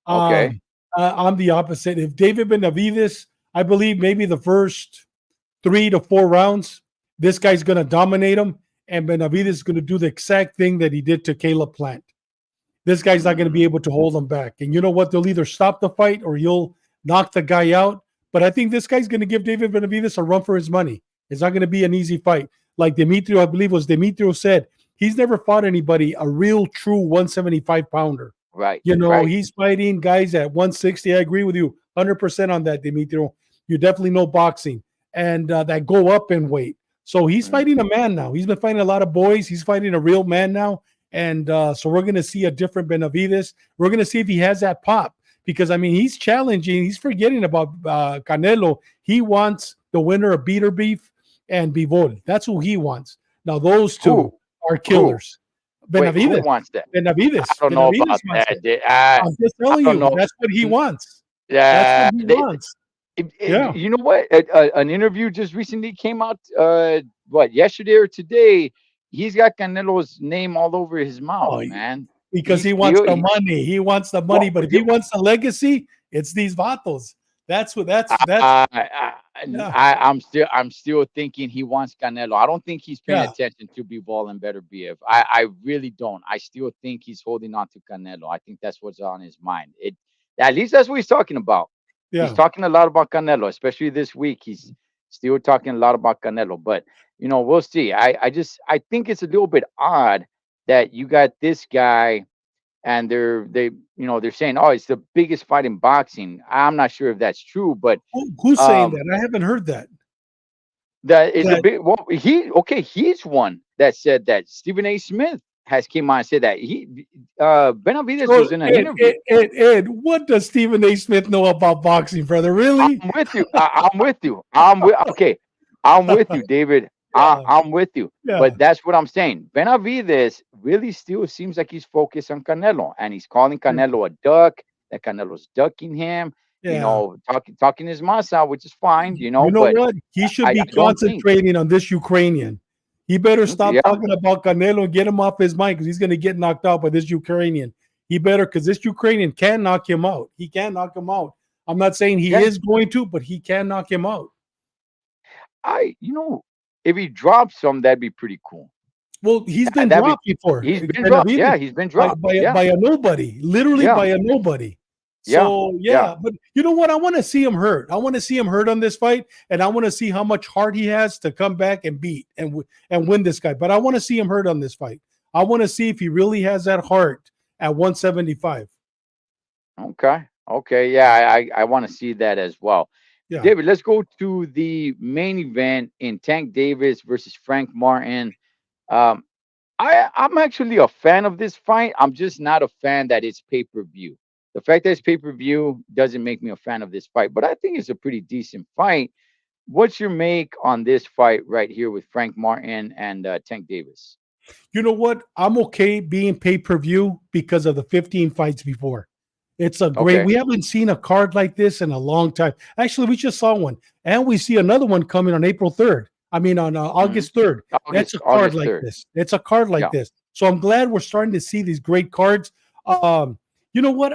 Okay. Um, I'm the opposite. If David Benavides, I believe maybe the first 3 to 4 rounds, this guy's going to dominate him, and Benavides is going to do the exact thing that he did to Caleb Plant. This guy's not going to be Mm, able to hold him back. And you know what? They'll either stop the fight or you'll knock the guy out. But I think this guy's going to give David Benavides a run for his money. It's not going to be an easy fight. Like Demetrio, I believe was Demetrio said, he's never fought anybody, a real true 175 pounder. right, You know, right. he's fighting guys at 160. I agree with you 100% on that, Demetrio. You definitely know boxing and that go up in weight. So he's Mm, fighting a man now. He's been fighting a lot of boys. He's fighting a real man now. And so we're going to see a different Benavides. We're going to see if he has that pop because, I mean, he's challenging. He's forgetting about Canelo. He wants the winner of Beater Beef and Bivol. That's who he wants. Now, those two who? are Who? killers. Wait, who Benavides. wants that? I Benavides. don't know Benavides about wants that. it. I'm just I telling don't you, know. that's what he Mm, wants. That's what Yeah, he wants. Yeah. you know what? An interview just recently came out. What, yesterday or today? He's got Canelo's name all over his mouth, Oh, man. because He's he wants still the money. He wants the money. well. But if he wants the legacy, it's these vatos. That's I, I, yeah, I'm still thinking he wants Canelo. I don't think he's paying yeah, attention to Bivol and Better BF. I really don't. I still think he's holding on to Canelo. I think that's what's on his mind. It At least that's what he's talking about. He's yeah. talking a lot about Canelo, especially this week. He's still talking a lot about Canelo. But we'll see. I think it's a little bit odd that you got this guy and they're saying, oh, it's the biggest fight in boxing. I'm not sure if that's true, but Who's saying um that? I haven't heard that. that is a That big well, he's one that said that. Stephen A. Smith has came on and said that. Benavidez so was in an interview. Ed, what does Stephen A. Smith know about boxing, brother? Really? I'm with you. I'm with you. I'm with Okay. I'm with you, David. Yeah, I'm with you. yeah. But that's what I'm saying. Benavides really still seems like he's focused on Canelo, and he's calling Canelo a duck. That Canelo's ducking him. Yeah. Talking his mouth out, which is fine. You know But what? He should I be don't think. concentrating on this Ukrainian. He better stop Yeah, talking about Canelo and get him off his mind because he's going to get knocked out by this Ukrainian. He better, because this Ukrainian can knock him out. He can knock him out. I'm not saying he yeah. is going to, but he can knock him out. I if he drops some, that'd be pretty cool. Well, he's been That'd be dropped before. He's been dropped. Benavidez Yeah, he's been dropped. Yeah, by a nobody, literally yeah, by a nobody. yeah, So yeah. yeah, but you know what? I want to see him hurt. I want to see him hurt on this fight, and I want to see how much heart he has to come back and beat and win this guy. But I want to see him hurt on this fight. I want to see if he really has that heart at 175. Okay, okay. Yeah, I want to see that as well. Yeah. David, let's go to the main event in Tank Davis versus Frank Martin. Um, I'm actually a fan of this fight. I'm just not a fan that it's pay per view. The fact that it's pay per view doesn't make me a fan of this fight, but I think it's a pretty decent fight. What's your make on this fight right here with Frank Martin and Tank Davis? You know what? I'm okay being pay per view because of the 15 fights before. It's a great. Okay. We haven't seen a card like this in a long time. Actually, we just saw one, and we see another one coming on April 3rd. I mean, on Mhm. August 3rd. That's a card August like 3rd. this. It's a card like Yeah. this. So I'm glad we're starting to see these great cards. Um, you know what?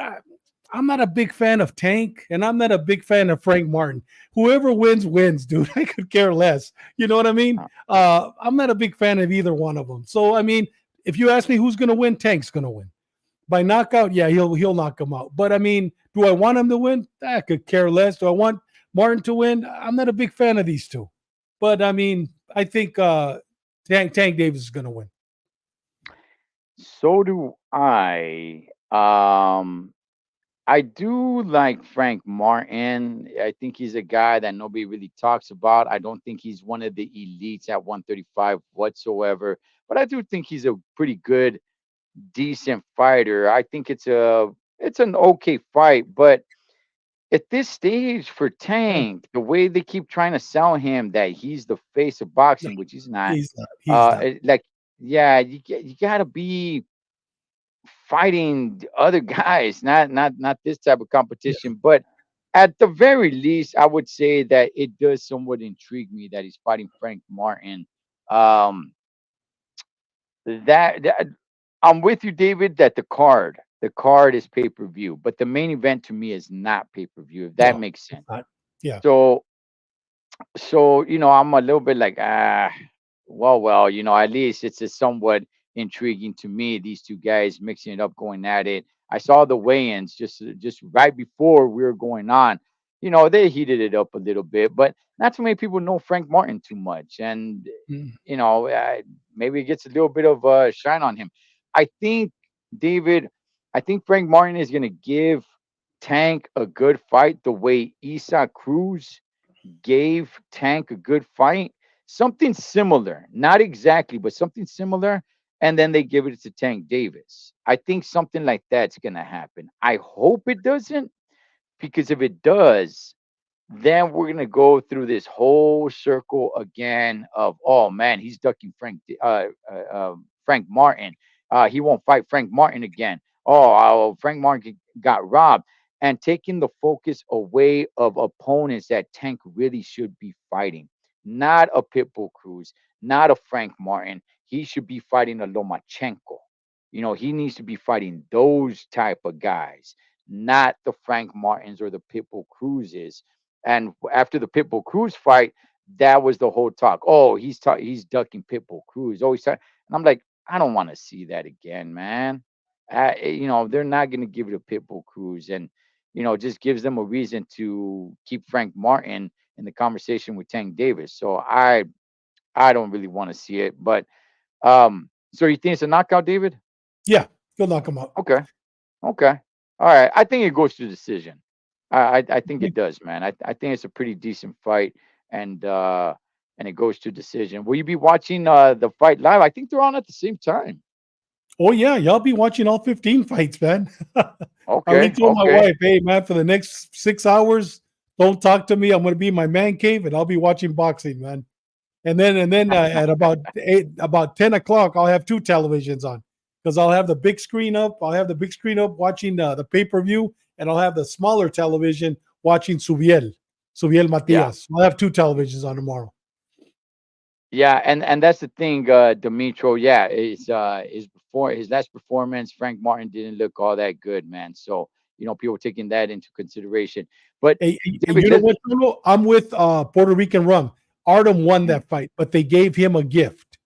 I'm not a big fan of Tank, and I'm not a big fan of Frank Martin. Whoever wins, wins, dude. I could care less. You know what I mean? I'm not a big fan of either one of them. So I mean, if you ask me who's going to win, Tank's going to win by knockout. Yeah, he'll knock him out. But I mean, do I want him to win? I could care less. Do I want Martin to win? I'm not a big fan of these two. But I mean, I think Tank Davis is going to win. So do I. I do like Frank Martin. I think he's a guy that nobody really talks about. I don't think he's one of the elites at 135 whatsoever, but I do think he's a pretty good, decent fighter. I think it's an okay fight, but at this stage for Yeah. Tank, the way they keep trying to sell him that he's the face of No, boxing, which he's not. he's not. He's not. Like, yeah, you gotta be fighting the other guys, not this type of Yeah. competition. But at the very least, I would say that it does somewhat intrigue me that he's fighting Frank Martin. Um, that I'm with you, David, that the card is pay per view, but the main event to me is not pay per view. If that No, makes it's sense. not. Yeah. So I'm a little bit like, well, at least it's a somewhat intriguing to me. These two guys mixing it up, going at it. I saw the weigh-ins just right before we were going on. They heated it up a little bit, but not too many people know Frank Martin too much, and Mm. you know, uh, maybe it gets a little bit of shine on him. I think David. I think Frank Martin is going to give Tank a good fight the way Isa Cruz gave Tank a good fight, something similar, not exactly, but something similar. And then they give it to Tank Davis. I think something like that's going to happen. I hope it doesn't, because if it does, then we're gonna go through this whole circle again of, oh man, he's ducking Frank Martin. He won't fight Frank Martin again. Frank Martin got robbed, and taking the focus away of opponents that Tank really should be fighting. Not a Pitbull Cruz, not a Frank Martin. He should be fighting a Lomachenko. He needs to be fighting those type of guys, not the Frank Martins or the Pitbull Cruzes. And after the Pitbull Cruz fight, that was the whole talk. Oh, he's ducking Pitbull Cruz. And I'm like, I don't want to see that again, man. They're not going to give it a Pitbull Cruz, and just gives them a reason to keep Frank Martin in the conversation with Tank Davis. So I don't really want to see it. But so you think it's a knockout, David? Yeah. He'll knock him out. Okay. Okay. All right. I think it goes to decision. I think it does, man. I think it's a pretty decent fight, and it goes to decision. Will you be watching the fight live? I think they're on at the same time. Oh yeah, y'all be watching all 15 fights, man. I already Okay. told my Okay. wife, hey man, for the next 6 hours, don't talk to me. I'm gonna be in my man cave and I'll be watching boxing, man. And then at about 10 o'clock, I'll have two televisions on because I'll have the big screen up. I'll have the big screen up watching the pay per view, and I'll have the smaller television watching Subiel Yeah. Matias. I'll have two televisions on tomorrow. Yeah, and that's the thing, Dimitro. Yeah, his last performance, Frank Martin didn't look all that good, man. So people taking that into consideration. But Hey, David, you know what, Cholo? I'm with Puerto Rican Rum. Artem won mm, that fight, but they gave him a gift.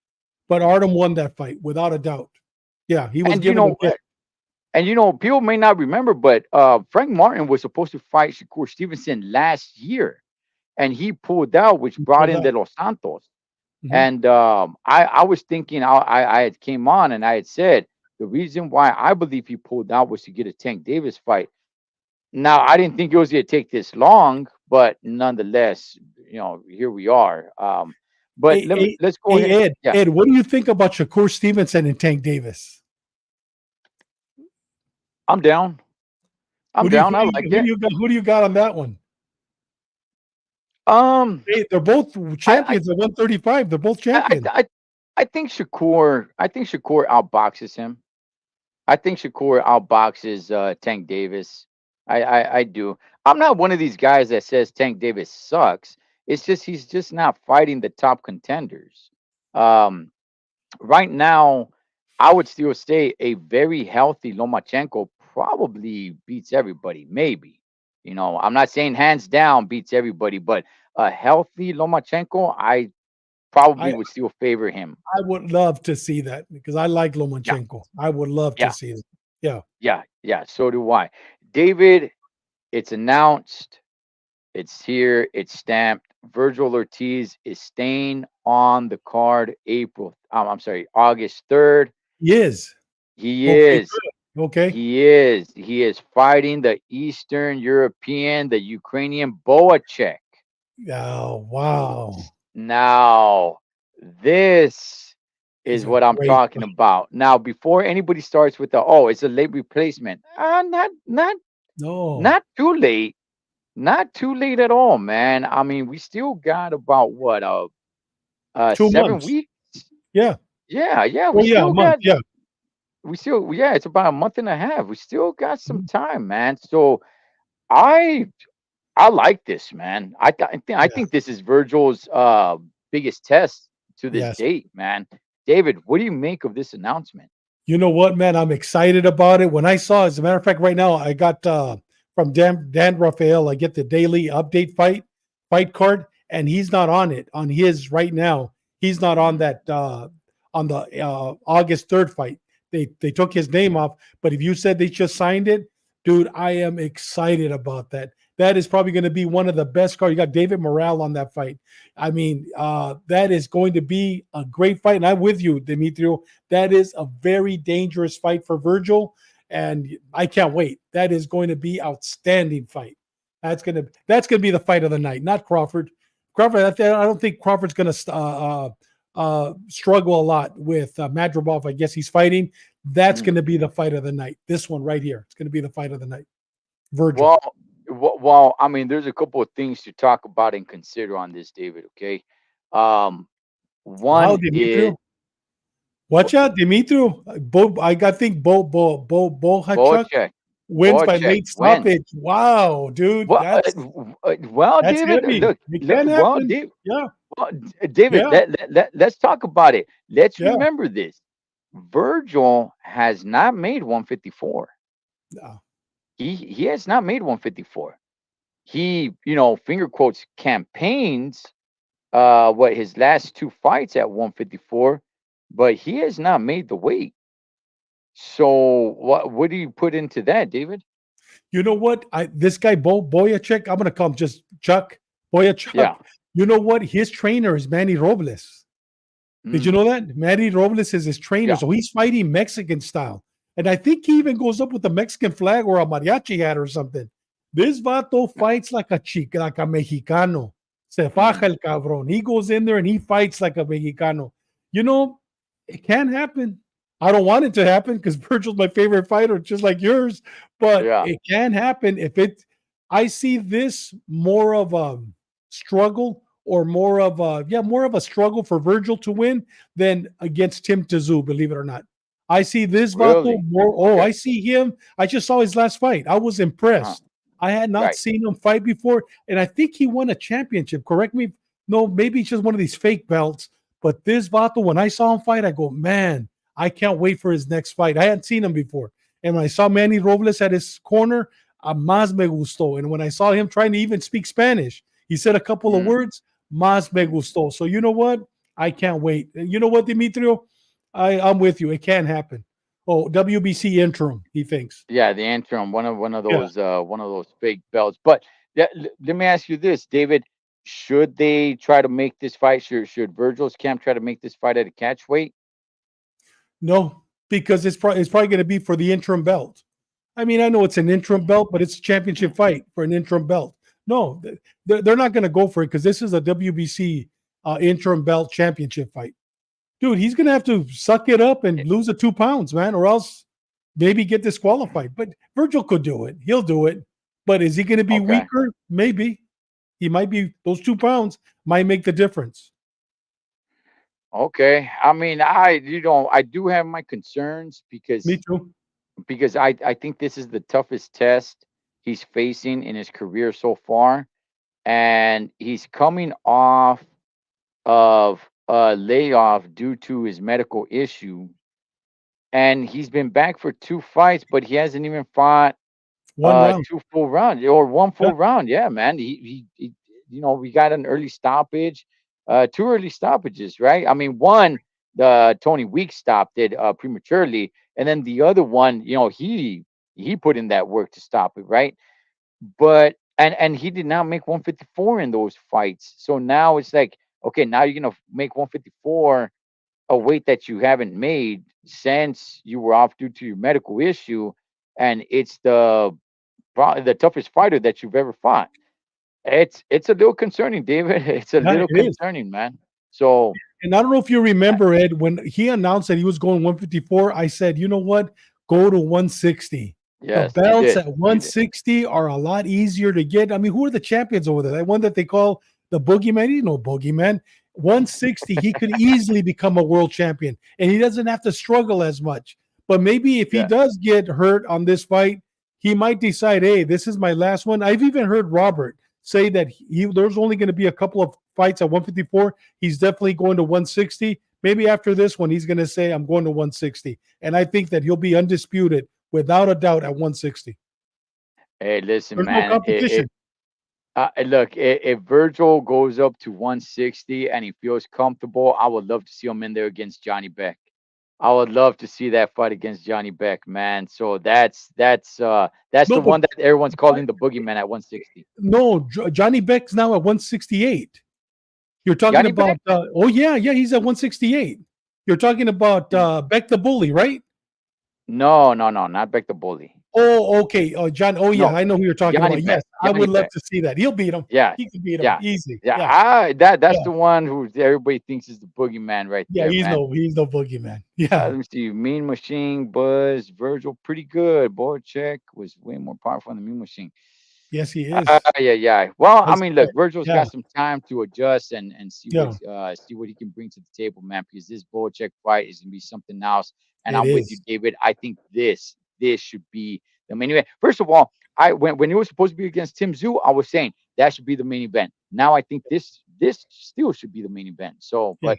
But Artem won that fight without a doubt. Yeah, he was and given a gift. people may not remember, but Frank Martin was supposed to fight Shakur Stevenson last year, and he pulled out, which brought Pulled in out. De Los Santos. Mhm. And I was thinking, I had came on and I had said the reason why I believe he pulled out was to get a Tank Davis fight. Now I didn't think it was going to take this long, but nonetheless, here we are. But Hey, hey, let's go ahead. hey, Ed, Yeah, Ed, what do you think about Shakur Stevenson and Tank Davis? I'm down. I'm Who do you down. who I do you, like who do it. you got? Who do you got on that one? Um, They're both I champions at 135. They're both I champions. I, I, I think Shakur. I think Shakur outboxes him. I think Shakur outboxes Tank Davis. I do. I'm not one of these guys that says Tank Davis sucks. It's just he's just not fighting the top contenders. Um, right now, I would still say a very healthy Lomachenko probably beats everybody. Maybe, I'm not saying hands down beats everybody, but a healthy Lomachenko, I probably I would still favor him. I would love to see that because I like Yeah, Lomachenko. I would love to yeah, see that. Yeah. yeah, yeah. So do I. David, it's announced. It's here. It's stamped. Virgil Ortiz is staying on the card I'm sorry, August 3rd. He is. He Okay, is. good. Okay. He is. He is fighting the Eastern European, the Ukrainian Boacek. Oh, wow. Now, this He's is a what I'm great talking about. Now, before anybody starts with it's a late replacement. no. Not too late. Not too late at all, man. I mean, we still got about what 2 7 months. weeks. Yeah. Yeah, yeah. Oh, yeah, a month. Yeah. Yeah, it's about a month and a half. We still got some time, man. So I I like this, man. Yeah. I think this is Virgil's biggest test to this Yes. date, man. David, what do you make of this announcement? You know what, man? I'm excited about it. When I saw, as a matter of fact, right now I got from Dan Rafael, I get the daily update fight card, and he's not on it on his right now. He's not on Mhm. that on the August 3rd fight. They took his name off, but if you said they just signed it, dude, I am excited about that. That is probably going to be one of the best cards. You got David Morale on that fight. I mean, that is going to be a great fight. And I'm with you, Demetrio. That is a very dangerous fight for Virgil, and I can't wait. That is going to be outstanding fight. That's gonna be the fight of the night, not Crawford. Crawford, I don't think Crawford's gonna struggle a lot with Madribov. I guess he's fighting. That's Mm. going to be the fight of the night. This one right here. It's going to be the fight of the night. Virgil. Well, well, I mean, there's a couple of things to talk about and consider on this, David. Okay, um, Wow, one is Demetrio. Watch out, Demetrio. I think Bo Hachuk Boacek. wins by Boacek late wins. stoppage. Wow, dude, Well, well, that's David, heavy. It look, can well, happen. David, Yeah, David, yeah, let's talk about it. Let's yeah. remember this. Virgil has not made 154. No. He has not made 154. He, finger quotes campaigns what his last two fights at 154, but he has not made the weight. So what do you put into that, David? You know what? This guy Boyachuk, I'm gonna call him just Chuck Boyachuk. Yeah. You know what? His trainer is Manny Robles. Did you Mm, know that? Manny Robles is his trainer, yeah. so he's fighting Mexican style. And I think he even goes up with the Mexican flag or a mariachi hat or something. This vato fights like a chica, like a Mexicano. Se faja Mm, el cabrón. He goes in there and he fights like a Mexicano. You know, it can happen. I don't want it to happen because Virgil's my favorite fighter, just like yours. But yeah. it can happen if it. I see this more of a struggle or more of a struggle for Virgil to win than against Tim Tszyu, believe it or not. I see this Vato Really? more. Oh, Okay. I see him. I just saw his last fight. I was Uh-huh. impressed. I had not Right. seen him fight before, and I think he won a championship. Correct me. No, maybe it's just one of these fake belts. But this Vato, when I saw him fight, I go, man, I can't wait for his next fight. I hadn't seen him before. And when I saw Manny Robles at his corner, más me gustó. And when I saw him trying to even speak Spanish, he said a couple of Mhm. words, más me gustó. So you know what? I can't wait. And you know what, Demetrio? I'm with you. It can happen. Oh, WBC interim, he thinks. Yeah, the interim, one of Yeah. those fake belts. But yeah, let me ask you this, David. Should they try to make this fight? Should Virgil's camp try to make this fight at a catch weight? No, because it's probably going to be for the interim belt. I mean, I know it's an interim belt, but it's a championship fight for an interim belt. No, they're not going to go for it because this is a WBC interim belt championship fight. Dude, he's going to have to suck it up and Eh, lose the 2 pounds, man, or else maybe get disqualified. But Virgil could do it. He'll do it. But is he going to be Okay. weaker? Maybe. He might be, those 2 pounds might make the difference. Okay. I mean, I do have my concerns Me because too. I think this is the toughest test he's facing in his career so far, and he's coming off of a layoff due to his medical issue, and he's been back for 2 fights, but he hasn't even fought One round. 2 full rounds or one Yeah. full round. Yeah, man. We got an early stoppage, two early stoppages, right? I mean, one, the Tony Weeks stopped it prematurely, and then the other one, he put in that work to stop it, right? But and he did not make 154 in those fights. So now it's like, okay, now you're gonna make 154, a weight that you haven't made since you were off due to your medical issue, and it's probably the toughest fighter that you've ever fought. It's a little concerning, David. It's a Yeah, little it is. concerning, man. So And I don't know if you uh, remember, Ed, when he announced that he was going 154, I said, you know what? Go to 160. The yes, you belts did. at You did. 160 are a lot easier to get. I mean, who are the champions over there? That one that they call the boogeyman? He's no boogeyman. 160, he could easily become a world champion and he doesn't have to struggle as much. But maybe if he Yeah. does get hurt on this fight, he might decide, hey, this is my last one. I've even heard Robert say that there's only going to be a couple of fights at 154. He's definitely going to 160. Maybe after this one, he's going to say, I'm going to 160. And I think that he'll be undisputed without a doubt at 160. Hey, listen, There's no man. competition. Look, if Virgil goes up to 160 and he feels comfortable, I would love to see him in there against Johnny Beck. I would love to see that fight against Johnny Beck, man. So that's No, the but one that everyone's calling the boogeyman at 160. no, Johnny Beck's now at 168. You're talking Johnny about, Beck? oh, yeah, yeah, he's at 168. You're talking about Mm, Beck the Bully, right? no, no, no, not Beck the bully. Oh, okay. Oh, John. Oh, yeah, No, I know who you're talking Johnny about. Yes, Beck. I Johnny would love Beck. to see that. He'll beat him. Yeah, He can beat him yeah, easy. yeah. Yeah, That's yeah, the one who everybody thinks is the boogeyman right yeah. there, man. He's no boogeyman. Yeah, Let me see. Mean Machine, Buzz, Virgil, pretty good. Boychek was way more powerful than Mean Machine. yes, he is. Yeah, yeah. Well, I I mean, saw look, it. Virgil's Yeah, got some time to adjust and yeah. see what he can bring to the table, man. Because this Boychek fight is gonna be something else. And It I'm with you, is. David. I think this should be the main event. First of all, when it was supposed to be against Tim Zoo, I was saying that should be the main event. Now I think this still should be the main event. So, Yeah, but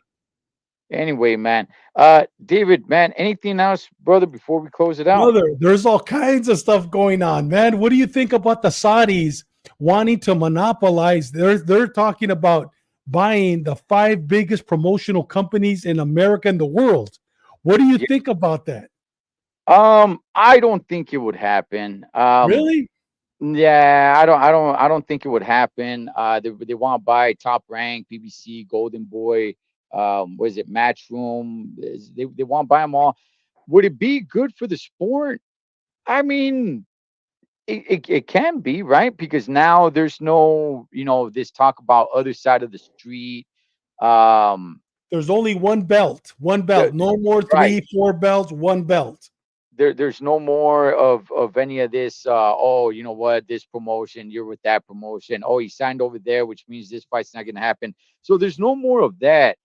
anyway, man. David, man, anything else, brother, before we close it out? brother. There's all kinds of stuff going on, man. What do you think about the Saudis wanting to monopolize? They're talking about buying the five biggest promotional companies in America and the world. What do you Yeah. think about that? I don't think it would happen. Really? Yeah, I don't think it would happen. They want to buy Top Rank, BBC, Golden Boy, what is it, Matchroom? They want to buy them all. Would it be good for the sport? I mean, it can be, right? Because now there's no, this talk about other side of the street. Um, There's only one belt, one belt. the, No more right. three, four belts, one belt. there's no more of any of this. Oh, you know what? This promotion, you're with that promotion. Oh, he signed over there, which means this fight's not going to happen. So there's no more of that.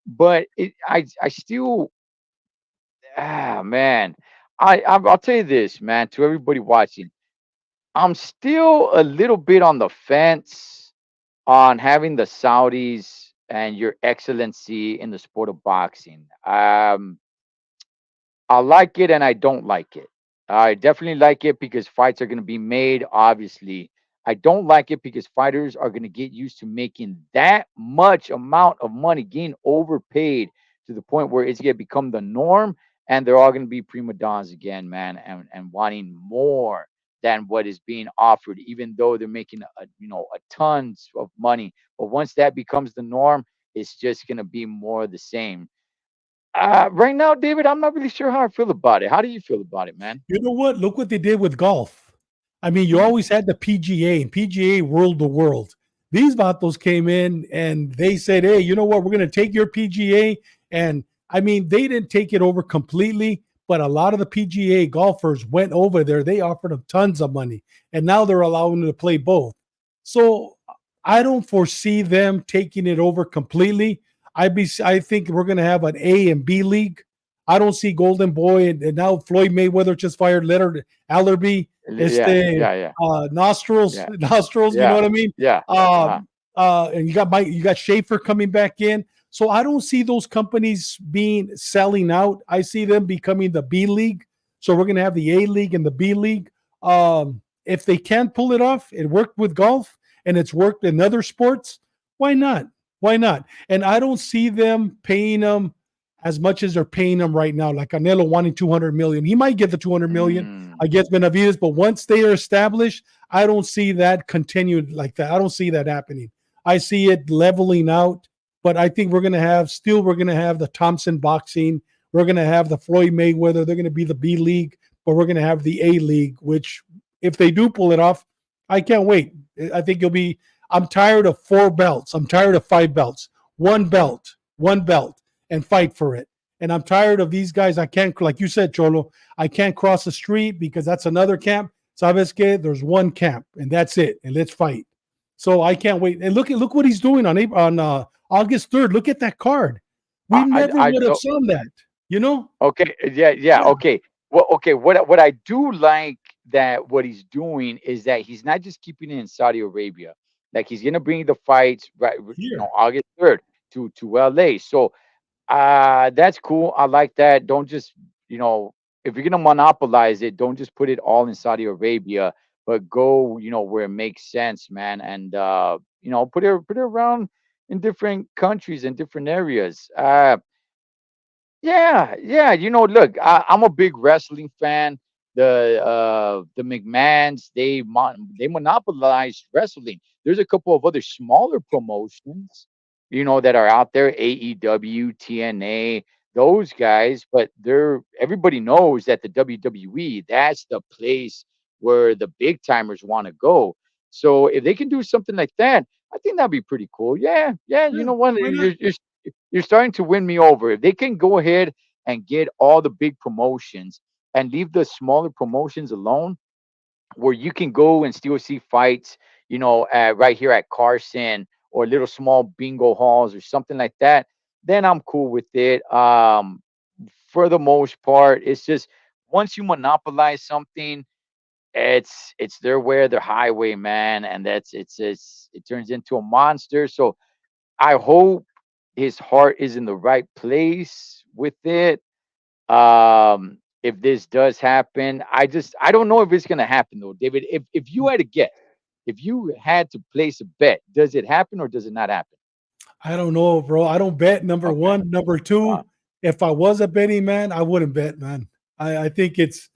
But I still, man, I'll tell you this, man, to everybody watching, I'm still a little bit on the fence on having the Saudis and your excellency in the sport of boxing. I like it and I don't like it. I definitely like it because fights are going to be made, obviously. I don't like it because fighters are going to get used to making that much amount of money, getting overpaid to the point where it's going to become the norm, and they're all going to be prima donnas again, man, and wanting more than what is being offered, even though they're making a tons of money. But once that becomes the norm, it's just going to be more of the same. Right now, David, I'm not really sure how I feel about it. How do you feel about it, man? You know what? Look what they did with golf. I mean, you Mm, always had the PGA, and PGA ruled the world. These vatos came in and they said, hey, you know what? We're going to take your PGA. And I mean, they didn't take it over completely, but a lot of the PGA golfers went over there. They offered them tons of money, and now they're allowing them to play both. So I don't foresee them taking it over completely. I think we're going to have an A and B league. I don't see Golden Boy and now Floyd Mayweather just fired Leonard Allerby. yeah, Este yeah, yeah, nostrils, yeah, nostrils. You know yeah, what I mean? yeah. Uh-huh. And you got Schaefer coming back in. So I don't see those companies being selling out. I see them becoming the B league. So we're going to have the A league and the B league. If they can't pull it off, it worked with golf and it's worked in other sports. Why not? Why not? And I don't see them paying them as much as they're paying him right now. Like Canelo wanting 200 million. He might get the 200 million Mm, against Benavides, but once they are established, I don't see that continued like that. I don't see that happening. I see it leveling out, but I think we're going to have the Thompson boxing. We're going to have the Floyd Mayweather. They're going to be the B league, but we're going to have the A league, which if they do pull it off, I can't wait. I think it'll be, I'm tired of 4 belts. I'm tired of 5 belts. One belt and fight for it. And I'm tired of these guys. I can't, like you said, Cholo, I can't cross the street because that's another camp. Sabes que there's one camp and that's it. And let's fight. So I can't wait. And look what he's doing on August 3rd. Look at that card. We never I would have don't. seen that. You know? Okay, yeah, yeah, Yeah, okay. Well, okay. What I do like that what he's doing is that he's not just keeping it in Saudi Arabia. Like he's gonna bring the fights right, here. August 3rd to LA. So that's cool. I like that. Don't just, you know, if you're gonna monopolize it, don't just put it all in Saudi Arabia, but go, where it makes sense, man, and put it around in different countries and different areas. Yeah, yeah. Look, I'm a big wrestling fan. The McMahons, they monopolized wrestling. There's a couple of other smaller promotions, that are out there, AEW, TNA, those guys, but everybody knows that the WWE, that's the place where the big timers want to go. So if they can do something like that, I think that'd be pretty cool. Yeah, yeah. You Yeah, know what? why not? You're starting to win me over. If they can go ahead and get all the big promotions and leave the smaller promotions alone, where you can go and still see fights, right here at Carson or little small bingo halls or something like that, then I'm cool with it. For the most part, it's just once you monopolize something, it's their way or their highway, man, and it turns into a monster. So I hope his heart is in the right place with it. If this does happen, I don't know if it's gonna happen though, David. If you had to guess, if you had to place a bet, does it happen or does it not happen? I don't know, bro. I don't bet. Number Okay. one. Number Uh, two, if I was a betting man, I wouldn't bet, man. I think it's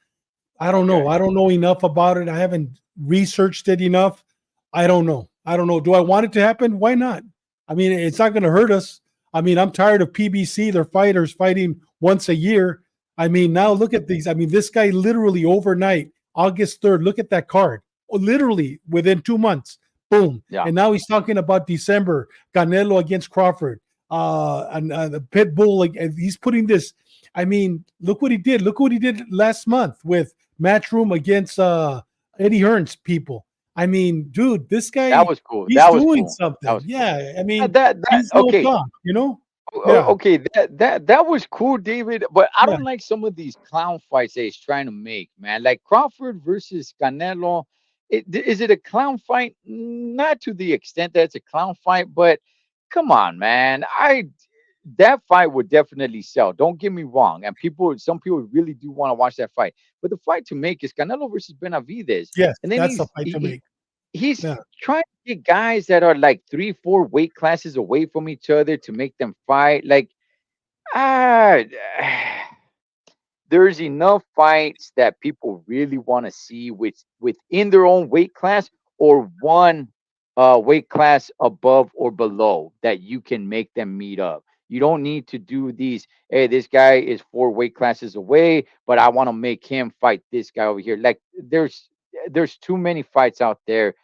I don't know. okay. I don't know enough about it. I haven't researched it enough. I don't know. I don't know. Do I want it to happen? Why not? I mean, it's not going to hurt us. I mean, I'm tired of PBC, their fighters fighting once a year. I mean, now look at these. I mean, this guy literally overnight, August 3rd, look at that card. Literally within 2 months, boom. Yeah. And now he's talking about December, Canelo against Crawford, and the Pitbull. Like, and he's putting this I mean, look what he did. Look what he did last month with Matchroom against Eddie Hearn's people. I mean, dude, this That guy, was cool. he's That was doing cool. That something. was cool. Yeah, I mean, That he's no okay. talk, you know? Yeah, Okay, that was cool, David. But I yeah, don't like some of these clown fights that he's trying to make, man. Like Crawford versus Canelo. Is it a clown fight? Not to the extent that it's a clown fight, but come on, man. I That fight would definitely sell. Don't get me wrong. And some people really do want to watch that fight. But the fight to make is Canelo versus Benavides. yes, And then that's the fight to make. he's Yeah. trying to get guys that are like 3, 4 weight classes away from each other to make them fight. Like, ah, there's enough fights that people really want to see within their own weight class or one weight class above or below that you can make them meet up. You don't need to do these. Hey, this guy is 4 weight classes away, but I want to make him fight this guy over here. Like there's too many fights out there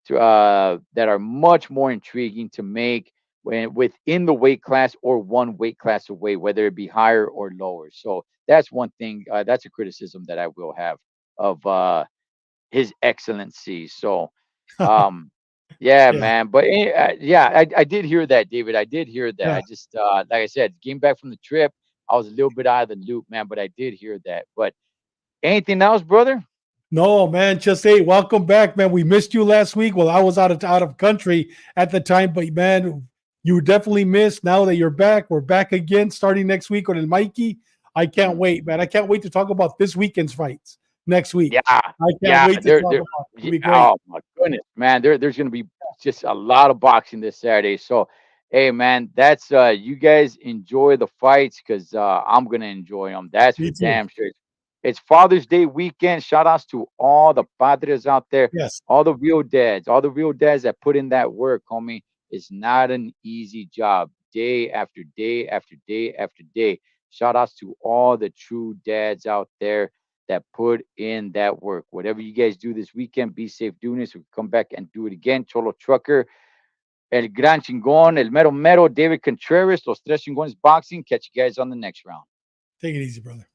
that are much more intriguing to make when within the weight class or one weight class away, whether it be higher or lower. So that's one thing. That's a criticism that I will have of His Excellency. So, um, yeah, Yeah. man. But yeah, I did hear that, David. I did hear that. Yeah. I just like I said, came back from the trip. I was a little bit out of the loop, man. But I did hear that. But anything else, brother? No, man, just hey, welcome back, man. We missed you last week. Well, I was out of country at the time, but man, you were definitely missed. Now that you're back, we're back again starting next week on El Mikey. I can't Mhm. wait, man. I can't wait to talk about this weekend's fights next week. Yeah, I can't yeah, wait to talk about it. It'll yeah, be great. oh my goodness, man. There's gonna be just a lot of boxing this Saturday. So, hey, man, that's you guys enjoy the fights because I'm gonna enjoy them. That's for Me too. damn sure. It's Father's Day weekend. Shout outs to all the padres out there, Yes. all the real dads that put in that work, homie. It's not an easy job, day after day after day after day. Shout outs to all the true dads out there that put in that work. Whatever you guys do this weekend, be safe doing this. We'll come back and do it again. Cholo Trucker, El Gran Chingón, El Mero Mero, David Contreras, Los Tres Chingones Boxing. Catch you guys on the next round. Take it easy, brother.